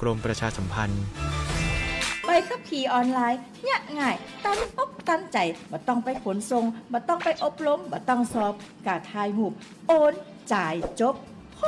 กรมประชาสัมพันธ์ใบขับขี่ออนไลน์เนี่ยง่ายตั้งอกตั้งใจบ่ต้องไปขนส่งบ่ต้องไปอบรมบ่ต้องสอบกะถ่ายรูปโอนจ่ายจบโห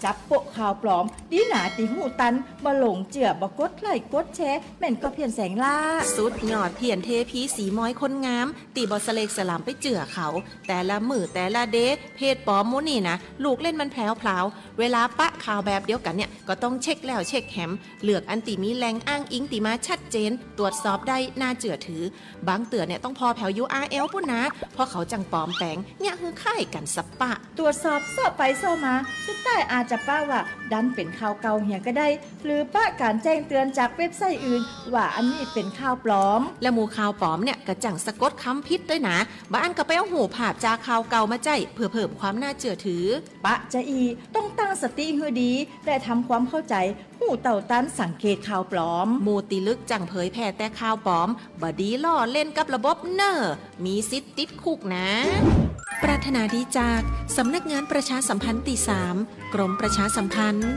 จับโปะข่าวปลอมดีหนาติหูตันบ่หลงเจือบ่กดไลค์กดแชร์แม่นก็เพียนแสงล่าสุดยอดเพียนเทพีสีม้อยคนงามตีบอสเลกสลามไปเจือเขาแต่ละมือแต่ละเดเพจปลอมมูนี่นะลูกเล่นมันแผลวๆเวลาปะข่าวแบบเดียวกันเนี่ยก็ต้องเช็คแล้วเช็คแหมเลือกอันติมีแหล่งอ้างอิงติมาชัดเจนตรวจสอบได้น่าเจือถือบางเตือเนี่ยต้องพอแผว URL ปุ่นนะเพราะเขาจังปลอมแปลงเนี่ยคือค่ายกันสับปะตรวจสอบไปสอบมาสุดท้ายอาจจะป้าว่าดันเป็นข่าวเก่าเหี่ยก็ได้หรือป้าการแจ้งเตือนจากเว็บไซต์อื่นว่าอันนี้เป็นข่าวปลอมและหมู่ข่าวปลอมเนี่ยกระจังสะกดคำพิษด้วยนะบ้านก็ไปเอาหูภาพจากข่าวเก่ามาใจเพื่อเพิ่มความน่าเชื่อถือปะจะอีต้องตั้งสติให้ดีและทำความเข้าใจหูเต่าตันสังเกตข่าวปลอมหมู่ติลึกจังเผยแพร่แต่ข่าวปลอมบดีล่อเล่นกับระบบเนอมีสิทธิ์ติดคุกนะปรารถนาดีจากสำนักงานประชาสัมพันธ์ที่ 3 กรมประชาสัมพันธ์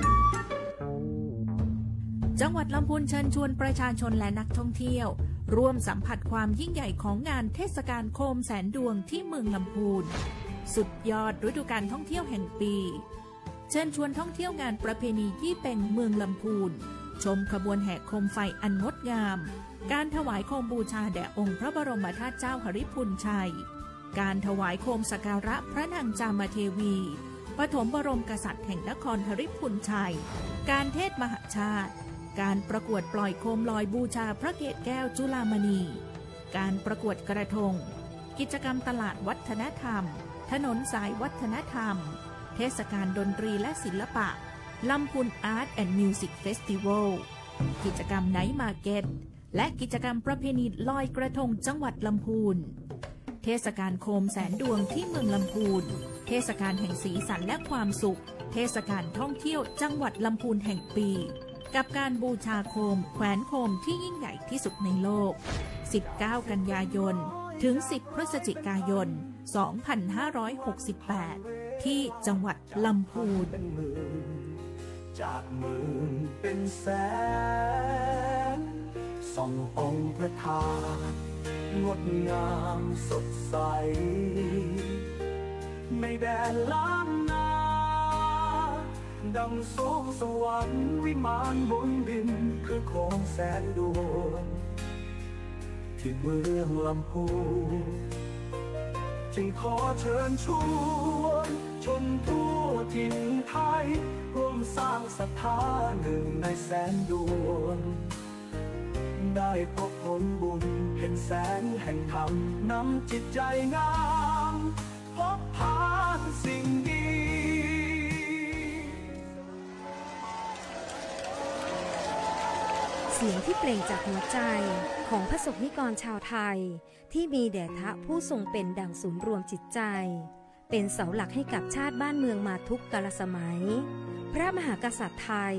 จังหวัดลำพูนเชิญชวนประชาชนและนักท่องเที่ยวร่วมสัมผัสความยิ่งใหญ่ของงานเทศกาลโคมแสนดวงที่เมืองลำพูนสุดยอดฤดูกาลท่องเที่ยวแห่งปีเชิญชวนท่องเที่ยวงานประเพณียี่เป็งเมืองลำพูนชมขบวนแห่โคมไฟอันงดงามการถวายโคมบูชาแด่องค์พระบรมธาตุเจ้าหฤพุนชัยการถวายโคมสักการะพระนางจามเทวีปฐมบรมกษัตริย์แห่งนครหฤพุนชัยการเทศมหชาติการประกวดปล่อยโคมลอยบูชาพระเกศแก้วจุฬามณีการประกวดกระทงกิจกรรมตลาดวัฒนธรรมถนนสายวัฒนธรรมเทศกาลดนตรีและศิลปะลำพูนอาร์ตแอนด์มิวสิกเฟสติวัลกิจกรรมไนท์มาร์เก็ตและกิจกรรมประเพณีลอยกระทงจังหวัดลำพูนเทศกาลโคมแสนดวงที่เมืองลำพูนเทศกาลแห่งสีสันและความสุขเทศกาลท่องเที่ยวจังหวัดลำพูนแห่งปีกับการบูชาโคมแขวนโคมที่ยิ่งใหญ่ที่สุดในโลก19กันยายนถึง10พฤศจิกายน2568ที่จังหวัดลำพูนจากหมื่นเป็นแสนส่ององค์พระธาตุงดงามสดใสในแดนล้านนาดังสวงสวรรค์วิมานบนดินคือโคมแสนดวงที่เมืองลำพูนจึงขอเชิญชวนชนทั่วถิ่นไทยร่วมสร้างศรัทธาหนึ่งในแสนดวงได้พบผลบุญเห็นแสงแห่งธรรมนำจิตใจงามพบผ่านสิ่งดีเสียงที่เปล่งจากหัวใจของพระสงฆ์นิกรชาวไทยที่มีแด่พระผู้ทรงเป็นดั่งศูนย์รวมจิตใจเป็นเสาหลักให้กับชาติบ้านเมืองมาทุกกาลสมัยพระมหากษัตริย์ไทย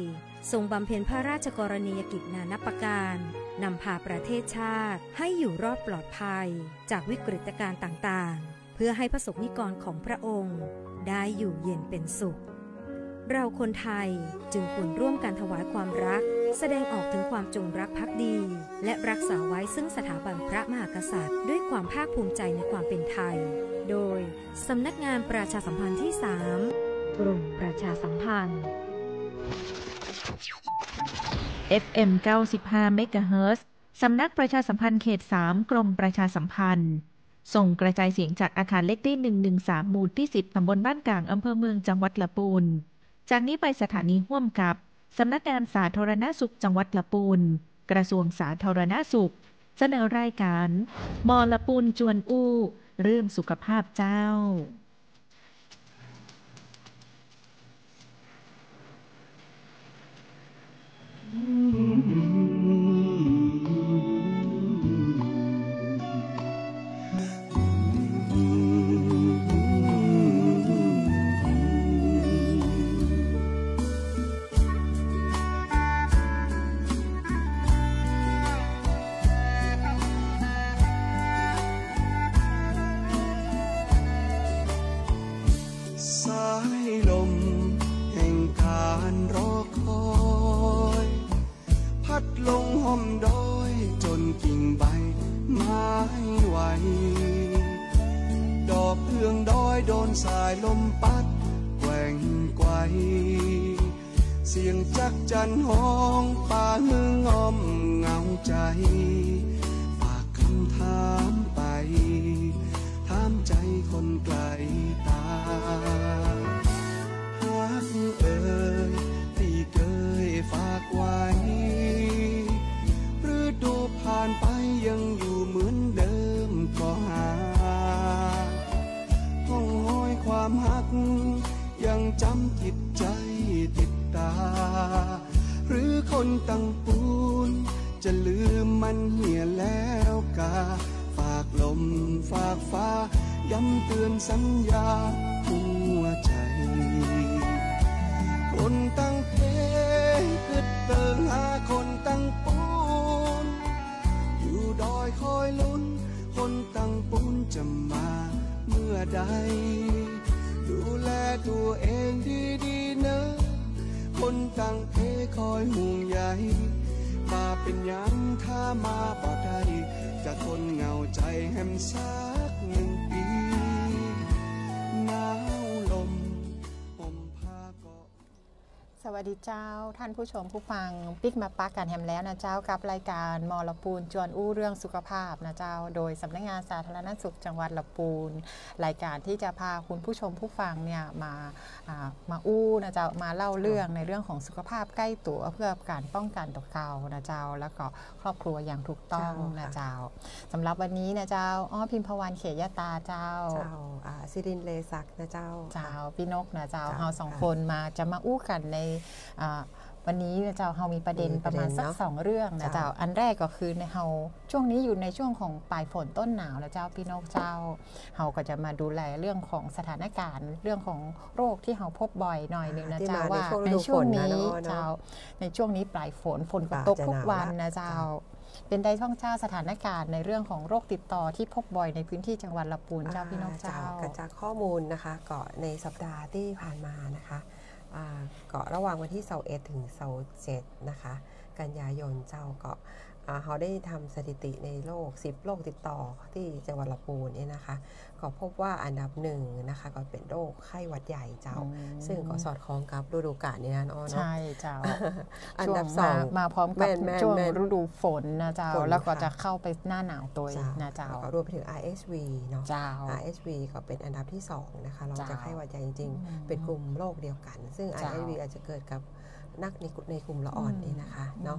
ทรงบำเพ็ญพระราชกรณียกิจนานับประการนำพาประเทศชาติให้อยู่รอดปลอดภัยจากวิกฤตการณ์ต่างๆเพื่อให้พระสงฆ์นิกรของพระองค์ได้อยู่เย็นเป็นสุขเราคนไทยจึงควรร่วมกันถวายความรักแสดงออกถึงความจงรักภักดีและรักษาไว้ซึ่งสถาบันพระมหากษัตริย์ด้วยความภาคภูมิใจในความเป็นไทยโดยสำนักงานประชาสัมพันธ์ที่ 3 กรมประชาสัมพันธ์ FM 95 เมกะเฮิรตซ์สำนักประชาสัมพันธ์เขต 3 กรมประชาสัมพันธ์ส่งกระจายเสียงจากอาคารเลขที่113หมู่ที่10ตำบลบ้านกลางอำเภอเมืองจังหวัดลำพูนจากนี้ไปสถานีร่วมกับสำนักงานสาธารณสุขจังหวัดลำพูนกระทรวงสาธารณสุขเสนอรายการมอลำพูนจวนอู้เรื่องสุขภาพเจ้า อมดอยจนกิ่งใบไม้ไหวดอกเอื้องดอยโดนสายลมพัดแกว่งไกวเสียงจักจั่นห้องป่าเฮืองอ้อมเงาใจฝากคำถามไปถามใจคนไกลตาฮักเอ่ยที่เคยฝากไว้ฤดูผ่านไปยังอยู่เหมือนเดิมก็หาห้องห้อยความฮักยังจำจิตใจติดตาหรือคนตั้งปูนจะลืมมันเหี่ยแล้วกาฝากลมฝากฟ้าย้ำเตือนสัญญาหัวใจคนตั้งเพคิดเติงหาคนตั้งปูนอยู่ดอยคอยลุ้นคนตั้งปูนจะมาเมื่อใดดูแลตัวเองดีๆเนอะคนตั้งเพคอยห่วงใยมาเป็นยังถ้ามาบ่ได้จะทนเหงาใจแหมสัก1 ปีหนาวลมห่มผ้าเกาะสวัสดีเจ้าท่านผู้ชมผู้ฟังปิ๊กมาปักกันแฮมแล้วนะเจ้ากับรายการมอลปูนจวนอู้เรื่องสุขภาพนะเจ้าโดยสำนักงานสาธารณสุขจังหวัดลำพูนรายการที่จะพาคุณผู้ชมผู้ฟังเนี่ยมาอู้นะเจ้ามาเล่าเรื่องในเรื่องของสุขภาพใกล้ตัวเพื่อการป้องกันต่อเก่านะเจ้าแล้วก็ครอบครัวอย่างถูกต้องนะเจ้าสำหรับวันนี้นะเจ้าพิมพวรรณเขยตาเจ้าสิรินเลศักดิ์นะเจ้าพี่นกนะเจ้าเรา2 คนจะมาอู้กันในวันนี้นะเจ้าเรามีประเด็นประมาณสัก2 เรื่องนะเจ้าอันแรกก็คือในเราช่วงนี้อยู่ในช่วงของปลายฝนต้นหนาวแล้วเจ้าพี่นกเจ้าเราก็จะมาดูแลเรื่องของสถานการณ์เรื่องของโรคที่เราพบบ่อยหน่อยนึงนะเจ้าว่าในช่วงนี้เจ้าในช่วงนี้ปลายฝนก็ตกทุกวันนะเจ้าเป็นได้ท่องเจ้าสถานการณ์ในเรื่องของโรคติดต่อที่พบบ่อยในพื้นที่จังหวัดลำพูนเจ้าพี่นกเจ้าจากข้อมูลนะคะก็ในสัปดาห์ที่ผ่านมานะคะก็ระหว่างวันที่21 ถึง 27 นะคะกันยายนเจ้าก็เขาได้ทำสถิติในโรค10 โรคติดต่อที่จังหวัดลำพูนเนี่ยนะคะก็พบว่าอันดับ1นะคะก็เป็นโรคไข้หวัดใหญ่เจ้าซึ่งก็สอดคล้องกับฤดูกาลนี้นะใช่เจ้าอันดับ2มาพร้อมกับช่วงฤดูฝนนะเจ้าแล้วก็จะเข้าไปหน้าหนาวตัวนะเจ้าก็รวมไปถึง RSV เนาะ RSV ก็เป็นอันดับที่2นะคะเราจะไข้หวัดใหญ่จริงๆเป็นกลุ่มโรคเดียวกันซึ่ง RSV อาจจะเกิดกับนักในกลุ่มละอ่อนนี่นะคะเนาะ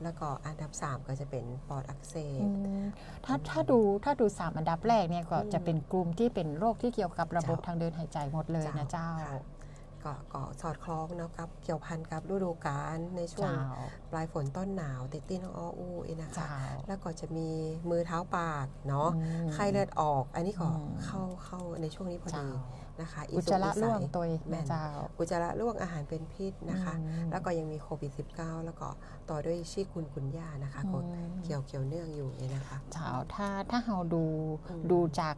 แล้วก็อันดับ3ก็จะเป็นปอดอักเสบถ้าดู3 อันดับแรกเนี่ยก็จะเป็นกลุ่มที่เป็นโรคที่เกี่ยวกับระบบทางเดินหายใจหมดเลยนะเจ้าก็สอดคล้องเนาะกับเกี่ยวพันกับฤดูกาลในช่วงปลายฝนต้นหนาวติดน้องอู้นะคะแล้วก็จะมีมือเท้าปากเนาะไข้เลือดออกอันนี้ก็เข้าในช่วงนี้พอดีนะคะอุจจาระร่วงตัวแม่เจ้าอุจจาระร่วงอาหารเป็นพิษนะคะแล้วก็ยังมีโควิด -19 แล้วก็ต่อด้วยชีกุนกุนย่านะคะก็เกี่ยวเนื่องอยู่เนี่ยนะคะถ้าเราดูจาก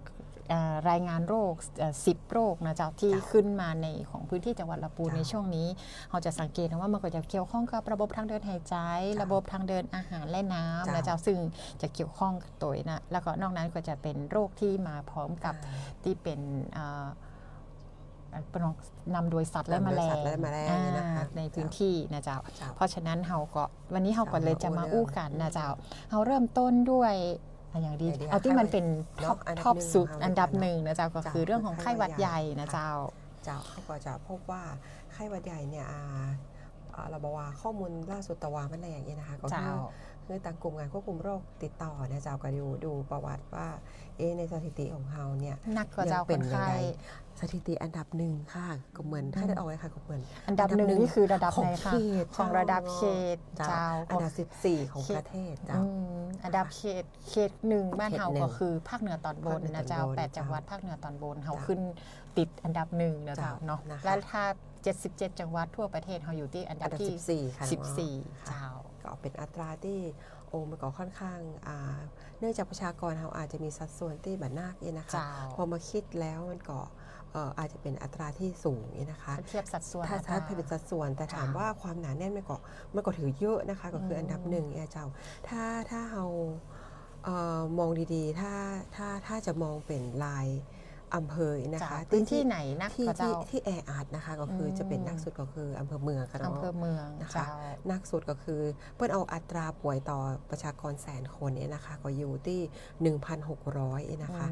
รายงานโรค10 โรคนะเจ้าที่ขึ้นมาในของพื้นที่จังหวัดลำพูนในช่วงนี้เราจะสังเกตว่ามันก็จะเกี่ยวข้องกับระบบทางเดินหายใจระบบทางเดินอาหารและน้ำนะเจ้าซึ่งจะเกี่ยวข้องกับตัวนะแล้วก็นอกนั้นก็จะเป็นโรคที่มาพร้อมกับที่เป็นนำโดยสัตว์และแมลงในพื้นที่นะเจ้าเพราะฉะนั้นวันนี้เราก็เลยจะมาอู้กันนะเจ้าเราเริ่มต้นด้วยอย่างดีเอาที่มันเป็นท็อปสุดอันดับ1นะเจ้าก็คือเรื่องของไข้หวัดใหญ่นะเจ้าเขาก็จะพบว่าไข้หวัดใหญ่เนี่ยเราบอกว่าข้อมูลล่าสุดตะวันแรงเนี่ยนะคะก็คือต่างกลุ่มงานควบคุมโรคติดต่อเนี่ยเจ้าก็ดูประวัติว่าในสถิติของเราเนี่ยนักกว่าเจ้าเป็นไข้สถิติอันดับ1ค่ะก็เหมือนถ้าได้เอาไว้ค่ะก็เหมือนอันดับ1นี่คือระดับไหนคะของระดับเขตเจ้าอันดับ14ของประเทศเจ้าอันดับเขต1บ้านเฮาก็คือภาคเหนือตอนบนนะเจ้า8 จังหวัดภาคเหนือตอนบนเฮาขึ้นติดอันดับ1นะเจ้าเนาะแล้วถ้า77 จังหวัดทั่วประเทศเฮาอยู่ที่อันดับที่14เจ้าก็เป็นอัตราที่มันก็ค่อนข้างเนื่องจากประชากรเราอาจจะมีสัดส่วนที่แบบนักนะคะพอมาคิดแล้วมันก็ อาจจะเป็นอัตราที่สูงนี่นะคะเทียบสัดส่วนถ้าเป็นสัดส่วนแต่ถามว่าความหนาแน่นมันก็ถือเยอะนะคะก็คืออันดับหนึ่งเจ้าถ้าเรามองดีๆถ้าจะมองเป็นลายอำเภอนะคะที่ไหนนักที่แออัดนะคะก็คือจะเป็นนักสุดก็คืออำเภอเมืองค่ะอำเภอเมืองนะคะนักสุดก็คือเพื่อนเอาอัตราป่วยต่อประชากรแสนคนเนี่ยนะคะก็อยู่ที่ 1,600 นะคะ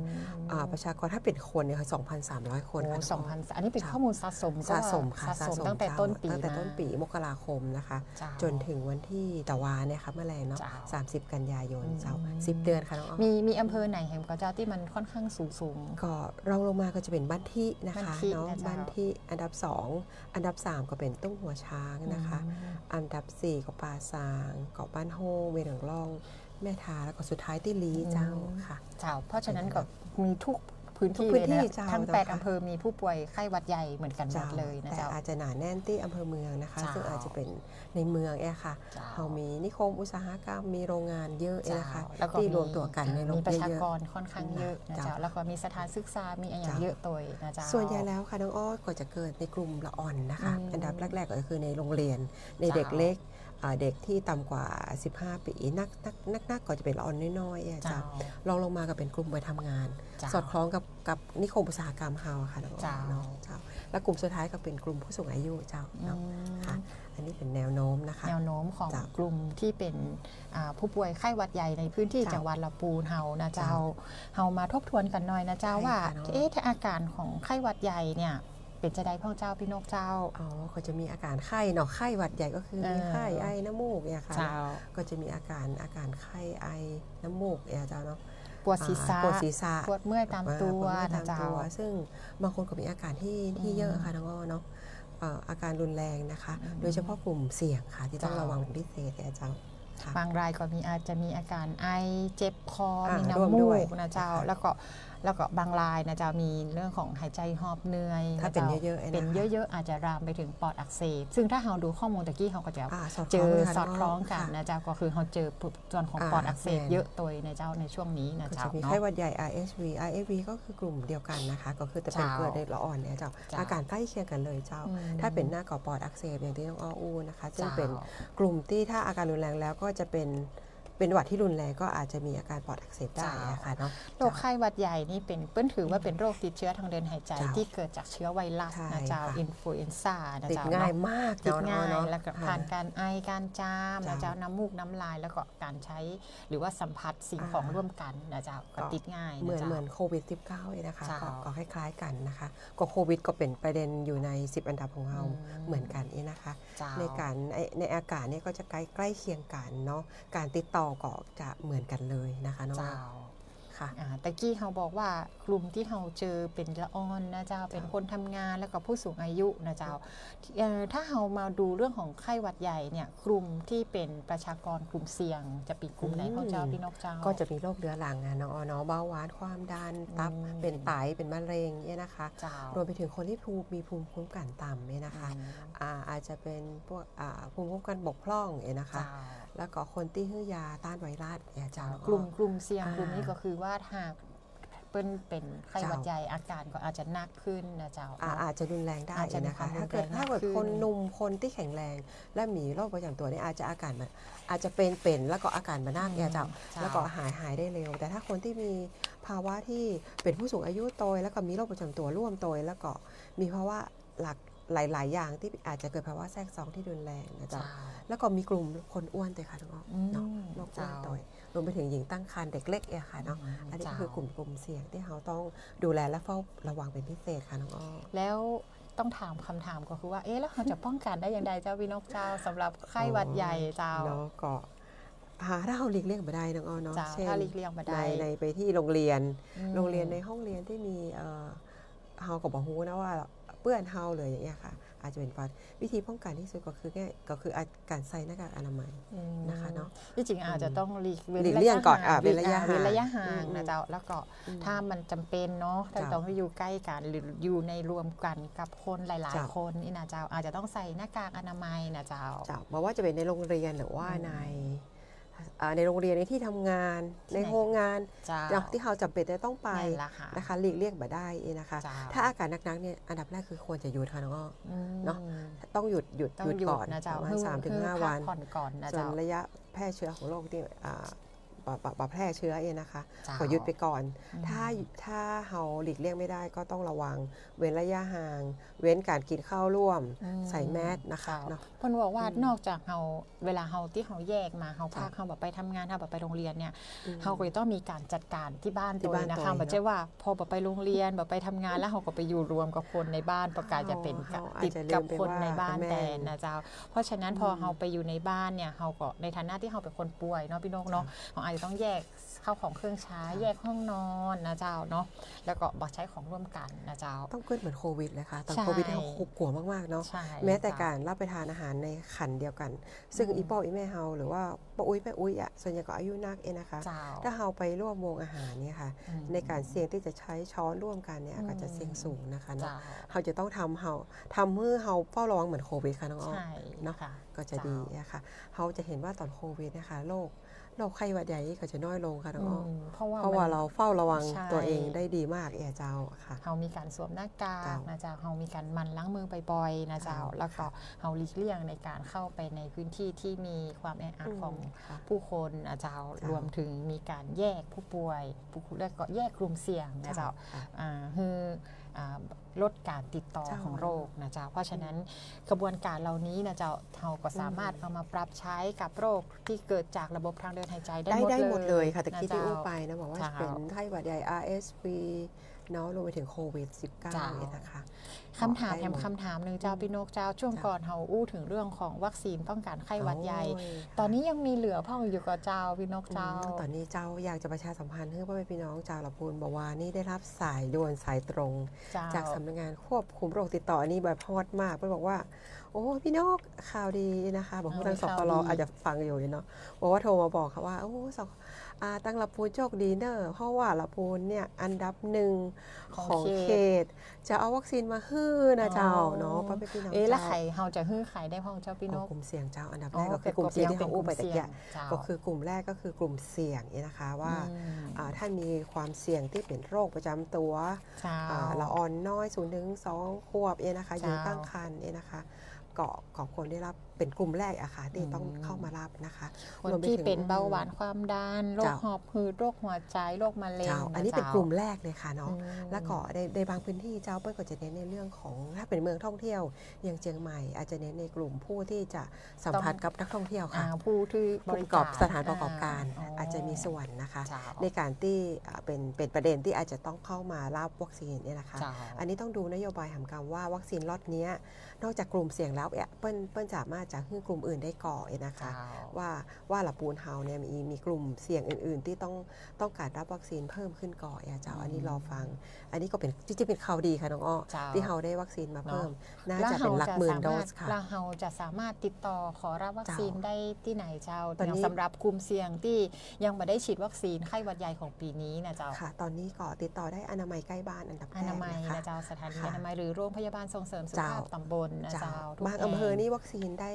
ประชากรถ้าเป็นคนเนี่ยคือ 2,300 คนค่ะ2,000อันนี้เป็นข้อมูลสะสมค่ะสะสมตั้งแต่ต้นปีมกราคมนะคะจนถึงวันที่ตะวาเนี่ยค่ะเมื่อไหร่เนาะ30 กันยายนเจ้า10 เดือนค่ะน้องอ้อมีอำเภอไหนแห่งกเจ้าที่มันค่อนข้างสูงก็รองลงมาก็จะเป็นบ้านที่นะคะเนาะบ้านที่อันดับ2อันดับ3ก็เป็นตุ้งหัวช้างนะคะอันดับ4ก็ปาซางเกาะบ้านโฮเวหนังล่องแม่ทาแล้วก็สุดท้ายที่ลีเจ้าค่ะเจ้าเพราะฉะนั้นก็มีทุกพื้นที่เลยนะทั้ง8อำเภอมีผู้ป่วยไข้หวัดใหญ่เหมือนกันหมดเลยนะแต่เจ้าอาจจะหนาแน่นที่อำเภอเมืองนะคะซึ่งอาจจะเป็นในเมืองค่ะเรามีนิคมอุตสาหกรรมมีโรงงานเยอะนะคะที่รวมตัวกันในโรงมีประชากรค่อนข้างเยอะนะเจ้าแล้วก็มีสถานศึกษามีอย่างเยอะตัวนะเจ้าส่วนใหญ่แล้วค่ะน้องอ้อก็จะเกิดในกลุ่มละอ่อนนะคะอันดับแรกๆก็คือในโรงเรียนในเด็กเล็กเด็กที่ต่ำกว่า15ปีนักก็จะเป็นละอ่อนน้อยๆจ้ะลองลงมาก็เป็นกลุ่มวัยทำงานสอดคล้องกับนิคมอุตสาหกรรมเฮาค่ะน้องเจ้าแล้วกลุ่มสุดท้ายก็เป็นกลุ่มผู้สูงอายุเจ้าเนาะค่ะอันนี้เป็นแนวโน้มนะคะแนวโน้มของกลุ่มที่เป็นผู้ป่วยไข้หวัดใหญ่ในพื้นที่จังหวัดลำพูนเฮานะเจ้าเฮามาทบทวนกันหน่อยนะเจ้าว่าถ้าอาการของไข้หวัดใหญ่เนี่ยเป็นจะได้พ่อเจ้าพี่นกเจ้าก็จะมีอาการไข้เนาะไข้หวัดใหญ่ก็คือมีไข้ไอน้ำมูกเนี่ยค่ะก็จะมีอาการไข้ไอน้ำมูกเนี่ยเจ้าเนาะปวดศีรษะปวดเมื่อยตามตัวนะเจ้าซึ่งบางคนก็มีอาการที่เยอะค่ะน้องอ้อเนาะอาการรุนแรงนะคะโดยเฉพาะกลุ่มเสี่ยงค่ะที่ต้องระวังเป็นพิเศษเนี่ยเจ้าบางรายก็อาจจะมีอาการไอเจ็บคอมีน้ำมูกนะเจ้าแล้วก็บางรายนะเจ้ามีเรื่องของหายใจหอบเหนื่อยถ้าเป็นเยอะๆเป็นเยอะๆอาจจะรามไปถึงปอดอักเสบซึ่งถ้าเราดูข้อมูลตะกี้เราก็จะเจอสอดคล้องกันนะเจ้าก็คือเราเจอส่วนของปอดอักเสบเยอะตัวในเจ้าในช่วงนี้นะเจ้ามีไข้หวัดใหญ่ RSV ก็คือกลุ่มเดียวกันนะคะก็คือจะเป็นเกิดในละอ่อนเนี่ยเจ้าอาการใกล้เคียงกันเลยเจ้าถ้าเป็นหน้ากอปอดอักเสบอย่างที่น้องอ้ออู้นะคะซึ่งเป็นกลุ่มที่ถ้าอาการรุนแรงแล้วก็จะเป็นหวัดที่รุนแรงก็อาจจะมีอาการปอดอักเสบได้ค่ะเนาะโรคไข้หวัดใหญ่นี่เป็นเปิ้นถือว่าเป็นโรคติดเชื้อทางเดินหายใจที่เกิดจากเชื้อไวรัสนะเจ้าอินฟลูเอนซ่านะเจ้าติดง่ายมากติดง่ายแล้วก็ผ่านการไอการจามนะเจ้าน้ำมูกน้ำลายแล้วก็การใช้หรือว่าสัมผัสสิ่งของร่วมกันนะเจ้าก็ติดง่ายเหมือนโควิด -19 เลยนะคะก็คล้ายๆกันนะคะก็โควิดก็เป็นประเด็นอยู่ใน10อันดับของเราเหมือนกันนี่นะคะในอาการเนี่ยก็จะใกล้เคียงกันเนาะการติดต่อก็จะเหมือนกันเลยนะคะน้องค่ะตะกี้เขาบอกว่ากลุ่มที่เขาเจอเป็นละอ่อนนะเจ้าเป็นคนทำงานแล้วก็ผู้สูงอายุนะเจ้าถ้าเรามาดูเรื่องของไข้หวัดใหญ่เนี่ยกลุ่มที่เป็นประชากรกลุ่มเสี่ยงจะเป็นกลุ่มไหนพ่อเจ้าพี่นกเจ้าก็จะมีโรคเรื้อรังนะเนาะเบาหวานความดันตับเป็นไตเป็นมะเร็งเนี่ยนะคะรวมไปถึงคนที่มีภูมิคุ้มกันต่ำเนี่ยนะคะอาจจะเป็นพวกภูมิคุ้มกันบกพร่องเนี่ยนะคะแล้วก็คนที่ให้ยาต้านไวรัสเนี่ยเจ้ากลุ่มเสี่ยงกลุ่มนี้ก็คือว่าหากเป็นไข้หวัดใหญ่อาการก็อาจจะหนักขึ้นนะเจ้าอาจจะรุนแรงได้นะคะถ้าเกิดคนหนุ่มคนที่แข็งแรงและมีโรคประจำตัวนี่อาจจะอาการอาจจะเป็นแล้วก็อาการมาหนักเนี่ยเจ้าแล้วก็หายได้เร็วแต่ถ้าคนที่มีภาวะที่เป็นผู้สูงอายุโตแล้วก็มีโรคประจำตัวร่วมโตแล้วก็มีภาวะหลายอย่างที่อาจจะเกิดภาวะแทรกซ้อนที่รุนแรงนะเจ้าแล้วก็มีกลุ่มคนอ้วนด้วยค่ะน้องเนาะโรคอ้วนตัวรวมไปถึงหญิงตั้งครรภ์เด็กเล็กค่ะเนาะอันนี้คือกลุ่มเสี่ยงที่เราต้องดูแลและเฝ้าระวังเป็นพิเศษค่ะน้องอ้อแล้วต้องถามคำถามก็คือว่าแล้วเราจะป้องกันได้อย่างไรเจ้าพี่นกเจ้าสำหรับไข้หวัดใหญ่เจ้าเนาะก็ถ้าเราหลีกเลี่ยงไม่ได้น้องอ้อเนาะเช่นในไปที่โรงเรียนในห้องเรียนที่มีเราก็บอกฮู้นะว่าเปื้อนเฮาเลยอย่างเงี้ยค่ะอาจจะเป็นวิธีป้องกันที่สุดก็คือการใส่หน้ากากอนามัยนะคะเนาะที่จริงอาจจะต้องหลีกเลี่ยงก่อนเป็นระยะห่างนะเจ้าแล้วก็ถ้ามันจำเป็นเนาะถ้าต้องอยู่ใกล้กันหรืออยู่ในรวมกันกับคนหลายๆคนนี่นะเจ้าอาจจะต้องใส่หน้ากากอนามัยนะเจ้าบอกว่าจะเป็นในโรงเรียนหรือว่าใน ในโรงเรียนในที่ทำงานในโรงงานที่เขาจำเป็นจะต้องไปนะคะหลีกเลี่ยงบ่ได้นะคะถ้าอากาศนักๆเนี่ยอันดับแรกคือควรจะหยุดค่ะน้องอ้อเนาะต้องหยุดก่อนประมาณ3-5 วันส่วนระยะแพร่เชื้อของโรคที่แพร่เชื้อเองนะคะขอหยุดไปก่อนถ้าเราหลีกเลี่ยงไม่ได้ก็ต้องระวังเว้นระยะห่างเว้นการกินข้าวร่วมใส่แมสนะคะเนาะเพิ่นบอกว่านอกจากเราเวลาเราที่เราแยกมาเราพาเขาแบบไปทำงานเราแบบไปโรงเรียนเนี่ยเราก็ต้องมีการจัดการที่บ้านตัวนะคะไม่ใช่ว่าพอแบบไปโรงเรียนแบบไปทำงานแล้วเราก็ไปอยู่รวมกับคนในบ้านประกาศจะเป็นติดกับคนในบ้านแทนนะเจ้าเพราะฉะนั้นพอเราไปอยู่ในบ้านเนี่ยเราก็ในฐานะที่เราเป็นคนป่วยเนาะพี่นกเนาะเราอาจจะต้องแยกเข้าของเครื่องใช้แยกห้องนอนนะเจ้าเนาะแล้วก็บอกใช้ของร่วมกันนะเจ้าต้องเกิดเหมือนโควิดเลยค่ะตอนโควิดเขากลัวมากๆเนาะแม้แต่การรับไปทานอาหารในขันเดียวกันซึ่งอีป้ออีแม่เฮาหรือว่าป้าอุ้ยแม่อุ้ยอ่ะส่วนใหญ่ก็อายุนักเองนะคะถ้าเฮาไปร่วมวงอาหารเนี่ยค่ะในการเสี่ยงที่จะใช้ช้อนร่วมกันเนี่ยก็จะเสี่ยงสูงนะคะเนาะเฮาจะต้องทำเมื่อเฮาเฝ้าระวังเหมือนโควิดค่ะน้องอ้อเนาะก็จะดีนะคะเฮาจะเห็นว่าตอนโควิดนะคะโรคไข้หวัดใหญ่ก็จะน้อยลงค่ะน้องอ้อเพราะว่าเราเฝ้าระวังตัวเองได้ดีมากเจ้าค่ะเรามีการสวมหน้ากากนะเจ้าเรามีการมันล้างมือบ่อยๆนะเจ้าแล้วก็เราหลีกเลี่ยงในการเข้าไปในพื้นที่ที่มีความแออัดของผู้คนนะเจ้ารวมถึงมีการแยกผู้ป่วยแล้วก็แยกกลุ่มเสี่ยงนะเจ้าคือลดการติดต่อของโรคนะเจ้าเพราะฉะนั้นกระบวนการเหล่านี้นะเจ้าเราก็สามารถเอามาปรับใช้กับโรคที่เกิดจากระบบทางเดินหายใจได้หมดเลยค่ะแต่คิดที่อู้ไปนะบอกว่าเป็นไข้หวัดใหญ่ RSV เนาะรวมไปถึงโควิด -19 นะคะคำถามหนึ่งเจ้าพี่นกเจ้าช่วงก่อนเราอู้ถึงเรื่องของวัคซีนป้องกันไข้หวัดใหญ่ตอนนี้ยังมีเหลือพ่ออยู่กับเจ้าพี่นกเจ้าตอนนี้เจ้าอยากจะประชาสัมพันธ์ให้พ่อแม่พี่น้องเจ้าละพูนบอกว่านี่ได้รับสายด่วนสายตรงจากสำนักงานควบคุมโรคติดต่ออันนี้แบบฮอตมากเพื่อนบอกว่าโอ้พี่นกข่าวดีนะคะบอกว่าทางสกลอาจจะฟังอยู่เนาะบอกว่าโทรมาบอกค่ะว่าโอ้ตั้งละพูนโชคดีเนอะเพราะว่าละพูนเนี่ยอันดับ1ของเขตจะเอาวัคซีนมาฮื้อนะเจ้าเนาะพ่อแม่พี่น้องแล้วไข่เฮาจะฮื้อไข่ได้พ่อเจ้าพี่นกกลุ่มเสี่ยงเจ้าอันดับแรกก็คือกลุ่มเสี่ยงที่เขาอู้ไปตะกี้ก็คือกลุ่มแรกก็คือกลุ่มเสี่ยงเนี่ยนะคะว่าท่านมีความเสี่ยงที่เป็นโรคประจำตัวละอ่อนน้อย0-2 ขวบนะคะอยู่ตั้งครรภ์นะคะก็ควรได้รับเป็นกลุ่มแรกอะค่ะที่ต้องเข้ามารับนะคะคนที่เป็นเบาหวานความดันโรคหอบหืดโรคหัวใจโรคมะเร็งอันนี้เป็นกลุ่มแรกเลยค่ะเนาะแล้วก็ในบางพื้นที่เจ้าเปิ้ลก็จะเน้นในเรื่องของถ้าเป็นเมืองท่องเที่ยวอย่างเชียงใหม่อาจจะเน้นในกลุ่มผู้ที่จะสัมผัสกับนักท่องเที่ยวค่ะผู้ที่ประกอบสถานประกอบการอาจจะมีส่วนนะคะในการที่เป็นประเด็นที่อาจจะต้องเข้ามารับวัคซีนเนี่ยนะคะอันนี้ต้องดูนโยบายหำกรรมว่าวัคซีนล็อตนี้นอกจากกลุ่มเสี่ยงแล้วเปิ้ลสามารถจะให้กลุ่มอื่นได้ก่อนะคะว่าละปูนเฮาเนี่ยมีกลุ่มเสี่ยงอื่นๆที่ต้องการรับวัคซีนเพิ่มขึ้นก่อเจ้าอันนี้รอฟังอันนี้ก็เป็นจริงๆเป็นข่าวดีค่ะน้องอ้อที่เฮาได้วัคซีนมาเพิ่มน่าจะเป็นหลักหมื่นโดสค่ะแล้วเฮาจะสามารถติดต่อขอรับวัคซีนได้ที่ไหนเจ้าตอนนี้สำหรับกลุ่มเสี่ยงที่ยังไม่ได้ฉีดวัคซีนไข้หวัดใหญ่ของปีนี้นะเจ้าค่ะตอนนี้ก็ติดต่อได้อนามัยใกล้บ้านอันดับแรกอนามัยนะเจ้าสถานีอนามัยหรือโรงพยาบาลส่งเสริมสุขภาพตำบลนะเจ้าบางอำเภอนี่วัคซีนได้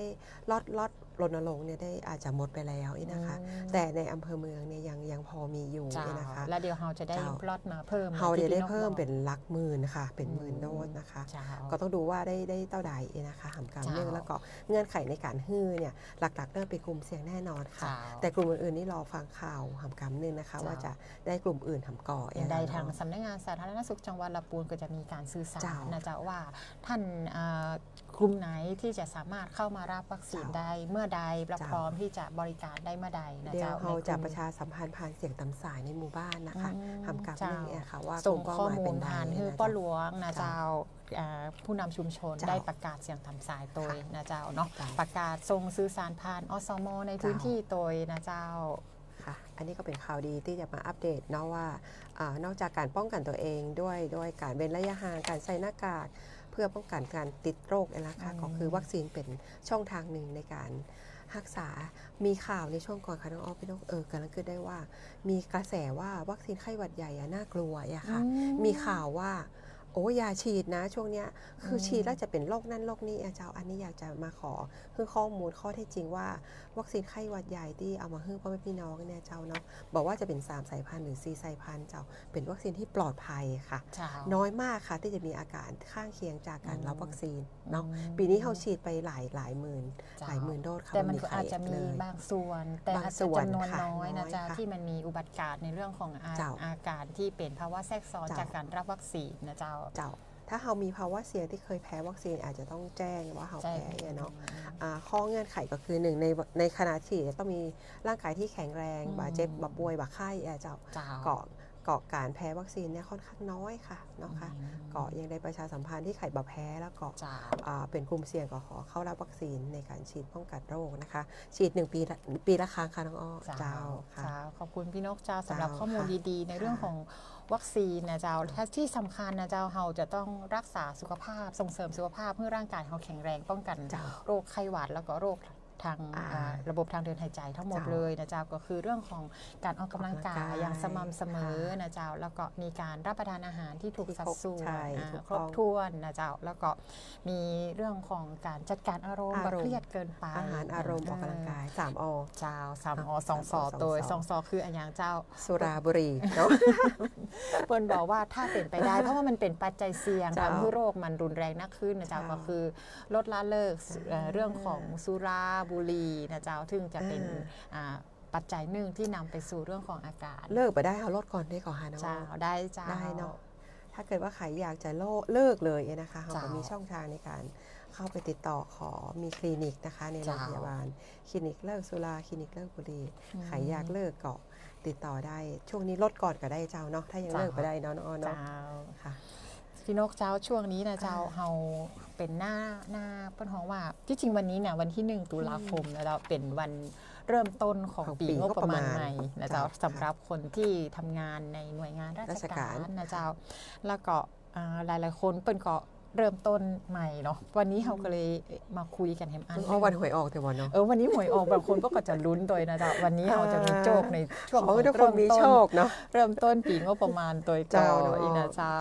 ล็อตรณรงค์เนี่ยได้อาจจะหมดไปแล้วนะคะแต่ในอำเภอเมืองเนี่ยยังพอมีอยู่นะคะแล้วเดี๋ยวเราจะได้ล็อตมาเพิ่มเราจะได้เพิ่มเป็นหลักหมื่นค่ะเป็นหมื่นโดสนะคะก็ต้องดูว่าได้เท่าใดนะคะหำกรรมเรื่องแล้วก็เงื่อนไขในการฮื้อเนี่ยหลักๆเริ่มเป็นกลุ่มเสี่ยงแน่นอนค่ะแต่กลุ่มอื่นๆนี่รอฟังข่าวหำกรรมนึงนะคะว่าจะได้กลุ่มอื่นหำก่อได้ทางสำนักงานสาธารณสุขจังหวัดลำพูนก็จะมีการสื่อสารนะจ๊ะว่าท่านกลุ่มไหนที่จะสามารถเข้ามารับวัคซีนได้เมื่อใดและพร้อมที่จะบริการได้เมื่อใดนะเจ้าเราจะประชาสัมพันธ์ผ่านเสียงตำสายในหมู่บ้านนะคะทำการนี่ค่ะว่าส่งข้อมูลผ่านคือป้อหลวงนะเจ้าผู้นำชุมชนได้ประกาศเสียงตำสายโดยนะเจ้าเนาะประกาศส่งสื่อสารผ่านอสม.ในพื้นที่โดยนะเจ้าอันนี้ก็เป็นข่าวดีที่จะมาอัปเดตเนาะว่านอกจากการป้องกันตัวเองด้วยการเว้นระยะห่างการใส่หน้ากากเพื่อป้องกันการติดโรคนะคะก็คือวัคซีนเป็นช่องทางหนึ่งในการรักษามีข่าวในช่วงก่อนค่ะน้องอ้อพี่น้องกำลังคิดได้ว่ามีกระแสว่าวัคซีนไข้หวัดใหญ่น่ากลัวค่ะมีข่าวว่า โอ้ยาฉีดนะช่วงเนี้ยคือฉีดแล้วจะเป็นโรคนั่นโรคนี้เจ้าอันนี้อยากจะมาขอคือข้อมูลข้อเท็จจริงว่าวัคซีนไข้หวัดใหญ่ที่เอามาให้พ่อแม่พี่น้องเนี่ยเจ้าเนาะบอกว่าจะเป็น3 สายพันธุ์หรือ4 สายพันธุ์เจ้าเป็นวัคซีนที่ปลอดภัยค่ะน้อยมากค่ะที่จะมีอาการข้างเคียงจากการรับวัคซีนเนาะปีนี้เขาฉีดไปหลายหมื่นโดสค่ะแต่มันก็อาจจะมีบางส่วนแต่อาจจะจำนวนน้อยนะจ๊ะที่มันมีอุบัติการในเรื่องของอาการที่เป็นภาวะแทรกซ้อนจากการรับวัคซีนนะเจ้าถ้าเรามีภาวะเสี่ยงที่เคยแพ้วัคซีนอาจจะต้องแจ้งว่าเราแพ้เนาะข้อเงื่อนไขก็คือ1ในขณะฉีดต้องมีร่างกายที่แข็งแรงบาดเจ็บบาดป่วยบาดไข้เจ้าเกาะการแพ้วัคซีนเนี่ยค่อนข้างน้อยค่ะเนาะค่ะเกาะยังได้ประชาสัมพันธ์ที่ไข่บาดแพ้แล้วก็เป็นกลุ่มเสี่ยงก็ขอเข้ารับวัคซีนในการฉีดป้องกันโรคนะคะฉีด1 ปีละครั้งค่ะน้องอ้อเจ้าค่ะขอบคุณพี่นกเจ้าสำหรับข้อมูลดีๆในเรื่องของวัคซีนนะเจ้าที่สำคัญนะเจ้าเราจะต้องรักษาสุขภาพส่งเสริมสุขภาพเพื่อร่างกายเราแข็งแรงป้องกันโรคไข้หวัดแล้วก็โรคทางระบบทางเดินหายใจทั้งหมดเลยนะเจ้าก็คือเรื่องของการออกกำลังกายอย่างสม่ำเสมอนะเจ้าแล้วก็มีการรับประทานอาหารที่ถูกสัดส่วนครบถ้วนนะเจ้าแล้วก็มีเรื่องของการจัดการอารมณ์เครียดเกินไปอาหารอารมณ์ออกกำลังกาย3 อเจ้า3 อ2 สอโดย2 สอคืออย่างเจ้าสุราบุหรี่เนาะเปิ้ลบอกว่าถ้าเป็นไปได้เพราะว่ามันเป็นปัจจัยเสี่ยงทำให้โรคมันรุนแรงมากขึ้นนะเจ้าก็คือลดละเลิกเรื่องของสุราบุหรี่นะเจ้าถึงจะเป็นปัจจัยหนึ่งที่นำไปสู่เรื่องของอาการเลิกไปได้เอาลดก่อนได้ก่อนค่ะน้องเจ้าได้เจ้าได้เนาะถ้าเกิดว่าใครอยากจะเลิกเลยนะคะเราก็มีช่องทางในการเข้าไปติดต่อขอมีคลินิกนะคะในโรงพยาบาลคลินิกเลิกสุราคลินิกเลิกบุหรี่ใครอยากเลิกก็ติดต่อได้ช่วงนี้ลดก่อนก็ได้เจ้าเนาะถ้ายังเลิกไปได้น้องเนาะค่ะพี่นกเจ้าช่วงนี้นะเจ้าเฮาเป็นหน้าเปิ้ลฮ้องว่าที่จริงวันนี้เนี่ยวันที่1 ตุลาคมนะเจ้าเป็นวันเริ่มต้นของปีงบประมาณใหม่นะเจ้าสำหรับคนที่ทำงานในหน่วยงานราชการนะเจ้าแล้วก็หลายๆคนเปิ้ลก็เริ่มต้นใหม่เนาะวันนี้เราก็เลยมาคุยกันให้อันวันหวยออกแต่วันเนาะวันนี้หวยออกบางคนก็จะลุ้นโดยนะเจ้าวันนี้เราจะมีโชคในช่วงของทุกคนมีโชคเนาะเริ่มต้นปีงบประมาณโดยเจ้าอีนะเจ้า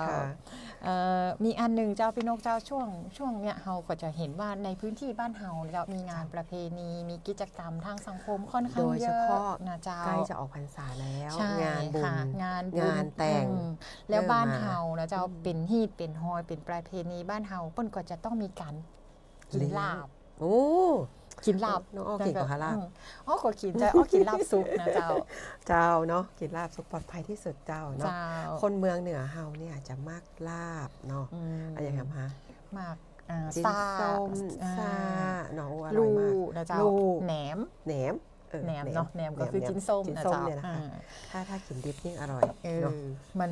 มีอันหนึ่งเจ้าพี่นกเจ้าช่วงเนี้ยเราก็จะเห็นว่าในพื้นที่บ้านเฮาเรามีงานประเพณีมีกิจกรรมทางสังคมค่อนข้างเยอะนะเจ้าใกล้จะออกพรรษาแล้วงานบุญงานแต่งแล้วบ้านเฮานะเจ้าเป็นฮีตเป็นฮอยเป็นประเพณีบ้านเฮาเปิ้นก็จะต้องมีการกินลาบกินลาบน้องอ้อกินกับลาบก็กินใจอ้อกินลาบซุปนะเจ้าเนาะกินลาบซุปปลอดภัยที่สุดเจ้าเนาะคนเมืองเหนือเฮาเนี่ยจะมากลาบเนาะอะไรอย่างเงี้ยฮะมากซาเนาะอร่อยมากนะเจ้าแหนมเนาะแหนมก็คือจิ้นส้มนะเจ้าถ้ากินดิบยิ่งอร่อยเนาะมัน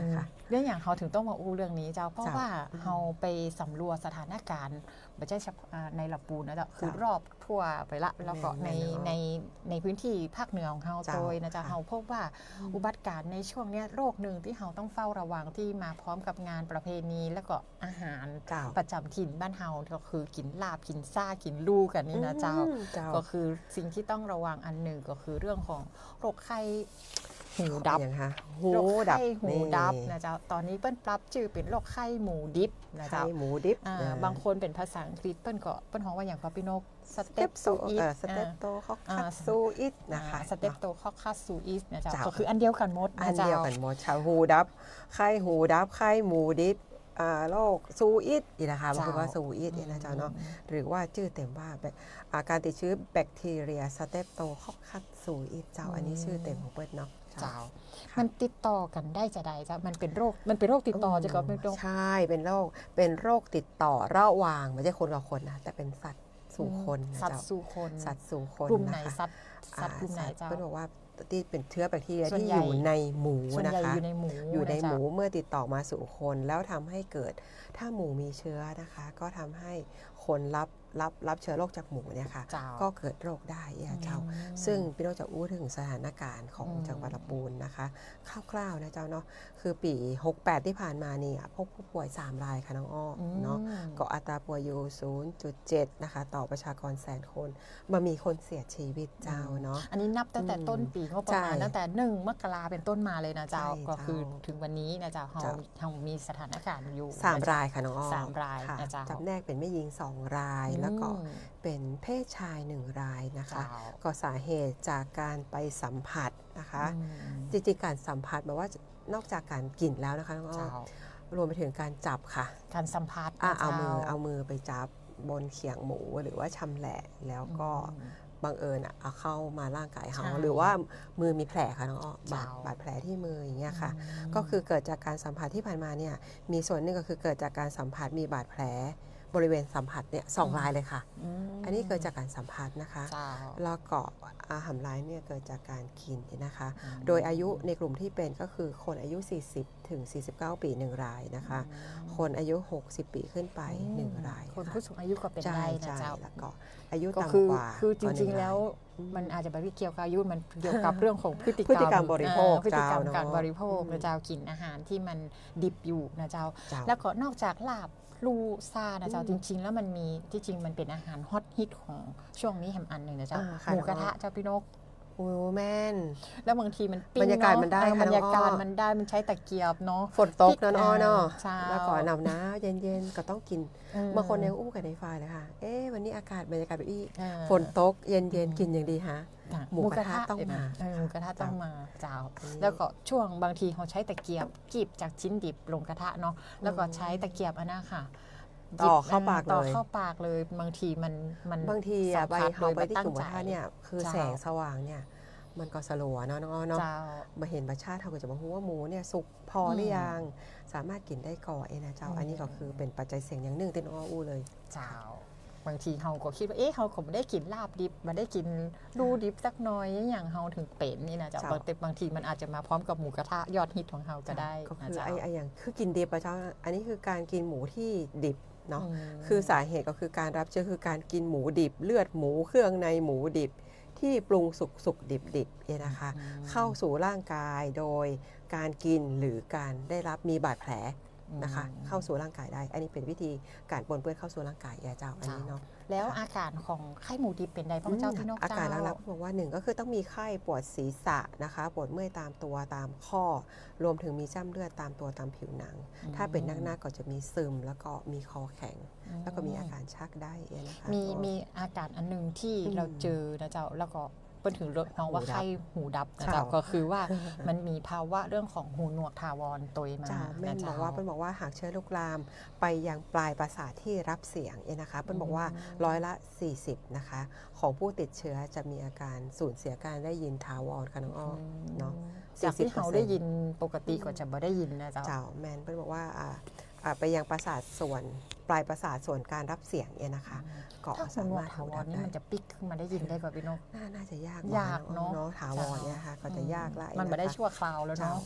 เรื่องอย่างเขาถึงต้องมาอู้เรื่องนี้เจ้าเพราะว่าเราไปสำรวจสถานการณ์ไม่ใช่เฉพาะในลำพูนนะเจ้าคือรอบทั่วไปละแล้วก็ในพื้นที่ภาคเหนือของเราโดยนะเจ้าเราพบว่าอุบัติการในช่วงนี้โรคหนึ่งที่เราต้องเฝ้าระวังที่มาพร้อมกับงานประเพณีแล้วก็อาหารประจำถิ่นบ้านเราก็คือกินลาบกินซ่ากินลูกกันนี่นะเจ้าก็คือสิ่งที่ต้องระวังอันหนึ่งก็คือเรื่องของโรคไข้หูดับโรคไข้หูดับนะเจ้าตอนนี้เปิ้ลปรับชื่อเป็นโรคไข้หมูดิบนะเจ้าหมูดิบบางคนเป็นภาษาอังกฤษเปิ้ลฮ้องว่าอย่างพอพี่นกสเตปโซอิสสเตปโตคอคัสซูอิสนะคะสเตปโตคอคัสซูอิสนะเจ้าก็คืออันเดียวกันหมดอันเดียวกันหมดชาวหูดับไข้หูดับไข้หมูดิบโรคซูอิสนี่นะคะมันคือว่าซูอิสนี่นะเจ้าเนาะหรือว่าชื่อเต็มว่าการติดเชื้อแบคทีเรียสเตปโตคอคัสซูอิสเจ้าอันนี้ชื่อเต็มของเปิ้ลเนาะเจ้ามันติดต่อกันได้จะได้จ้ะมันเป็นโรคติดต่อจะก็เป็นโรคใช่เป็นโรคติดต่อระหว่างไม่ใช่คนกับคนนะแต่เป็นสัตว์สู่คนสัตว์สู่คนกลุ่มไหนสัตว์กลุ่มไหนเจ้าเปิ้ลบอกว่าที่เป็นเชื้อแบคทีเรียที่อยู่ในหมูนะคะอยู่ในหมูเมื่อติดต่อมาสู่คนแล้วทำให้เกิดถ้าหมูมีเชื้อนะคะก็ทำให้คนรับเชื้อโรคจากหมูเนี่ยค่ะก็เกิดโรคได้เจ้า ซึ่งพี่น้องจะอู้ถึงสถานการณ์ของจังหวัดลำพูนนะคะคร่าวๆนะเจ้าเนาะคือปี68ที่ผ่านมานี่พบผู้ป่วย3รายค่ะน้องอ้อเนาะก็อัตราป่วยอยู่ 0.7 นะคะต่อประชากร100,000 คนมามีคนเสียชีวิตเจ้าเนาะอันนี้นับตั้งแต่ต้นปีงบประมาณตั้งแต่1 มกราเป็นต้นมาเลยนะเจ้าก็คือถึงวันนี้นะเจ้าเรามีสถานการณ์อยู่3รายค่ะน้องอ้อ3รายนะเจ้าจำแนกเป็นแม่หญิง2รายแล้วก็เป็นเพศชาย1รายนะคะก็สาเหตุจากการไปสัมผัสนะคะจริงๆการสัมผัสแบบว่านอกจากการกินแล้วนะคะน้องอ้อรวมไปถึงการจับค่ะการสัมผัสเอามือไปจับบนเขียงหมูหรือว่าชำแหละแล้วก็บังเอิญเอาเข้ามาร่างกายเขาหรือว่ามือมีแผลค่ะน้องอ้อบาดแผลที่มืออย่างเงี้ยค่ะก็คือเกิดจากการสัมผัสที่ผ่านมาเนี่ยมีส่วนหนึ่งก็คือเกิดจากการสัมผัสมีบาดแผลบริเวณสัมผัสเนี่ย2 รายเลยค่ะอันนี้เกิดจากการสัมผัสนะคะแล้วก็อาหารรายเนี่ยเกิดจากการกินนะคะโดยอายุในกลุ่มที่เป็นก็คือคนอายุ40ถึง49 ปี1รายนะคะคนอายุ60 ปีขึ้นไป1รายคนผู้สูงอายุก็เป็นได้นะเจ้าแล้วก็อายุต่ำกว่าคือจริงๆแล้วมันอาจจะไม่เกี่ยวกับอายุมันเกี่ยวกับเรื่องของพฤติกรรมบริโภคพฤติกรรมการบริโภคนะเจ้ากินอาหารที่มันดิบอยู่นะเจ้าแล้วก็นอกจากลาบลูซานะเจ้าจริงๆแล้วมันมีที่จริงมันเป็นอาหารฮอตฮิตของช่วงนี้แฮมอันหนึ่งนะเจ้าหมูกระทะเจ้าพี่นกโอ้แม่นแล้วบางทีมันบรรยากาศมันได้บรรยากาศมันได้มันใช้ตะเกียบเนาะฝนตกนั่นอ้อเนาะแล้วก่อนหนาวนะเย็นๆก็ต้องกินบางคนยังอู้กันในไฟเลยค่ะวันนี้อากาศบรรยากาศแบบนี้ฝนตกเย็นๆกินอย่างดีฮะหมูกระทะต้องมาหมูกระทะต้องมาเจ้าแล้วก็ช่วงบางทีเขาใช้ตะเกียบกีบจากชิ้นดิบลงกระทะเนาะแล้วก็ใช้ตะเกียบอันนั้นค่ะต่อเข้าปากเลยบางทีมันบางทีไปเขาไปที่กลุ่มกระทะเนี่ยคือแสงสว่างเนี่ยมันก็สลัวเนาะน้องอ้อเนาะมาเห็นประชาติเขาก็จะมาพูดว่าหมูเนี่ยสุกพอหรือยังสามารถกินได้ก่อนนะเจ้าอันนี้ก็คือเป็นปัจจัยเสี่ยงอย่างหนึ่งที่น้องอ้ออู้เลยเจ้าบางทีเขาก็คิดว่าเขาคงไม่ได้กินลาบดิบมาได้กินดูดิบสักน้อยอย่างเขาถึงเป็นนี่นะเจ้าบางทีมันอาจจะมาพร้อมกับหมูกระทะยอดฮิตของเขาก็ได้ก็คืออย่างคือกินดิบเจ้าอันนี้คือการกินหมูที่ดิบเนาะคือสาเหตุก็คือการรับเชื้อคือการกินหมูดิบเลือดหมูเครื่องในหมูดิบที่ปรุงสุกดิบเนี่ยนะคะเข้าสู่ร่างกายโดยการกินหรือการได้รับมีบาดแผลนะคะเข้าสู่ร่างกายได้อันนี้เป็นวิธีการปนเปื้อนเข้าสู่ร่างกายเจ้าอันนี้เนาะแล้วอาการของไข้หมูดิบเป็นไงบ้างเจ้าพี่นกเจ้าอาการหลักๆบอกว่า1ก็คือต้องมีไข้ปวดศีรษะนะคะปวดเมื่อยตามตัวตามข้อรวมถึงมีจ้ำเลือดตามตัวตามผิวหนังถ้าเป็นนักๆก็จะมีซึมแล้วก็มีคอแข็งแล้วก็มีอาการชักได้นะคะมีอาการอันนึงที่เราเจอนะเจ้าแล้วก็เป็นถึงน้องว่าไข้หูดับนะเจ้าก็คือว่ามันมีภาวะเรื่องของหูหนวกทาวรตัวมาแม่บอกว่าเป็นบอกว่าหากเชื้อลุกลามไปยังปลายประสาทที่รับเสียงนะคะเป็นบอกว่า40%นะคะของผู้ติดเชื้อจะมีอาการสูญเสียการได้ยินทาวรค่ะน้องอ้อเนาะจากที่เขาได้ยินปกติก็จะไม่ได้ยินนะเจ้าแมนเป็นบอกว่าไปยังประสาทส่วนปลายประสาทส่วนการรับเสียงเนี่ยนะคะก็สามารถถาวรนี่มันจะปิ๊กขึ้นมาได้ยินได้กว่าพี่นกน่าจะยากเนาะถาวรเนี่ยค่ะก็จะยากละมันไม่ได้ชั่วคราวแล้วเนาะ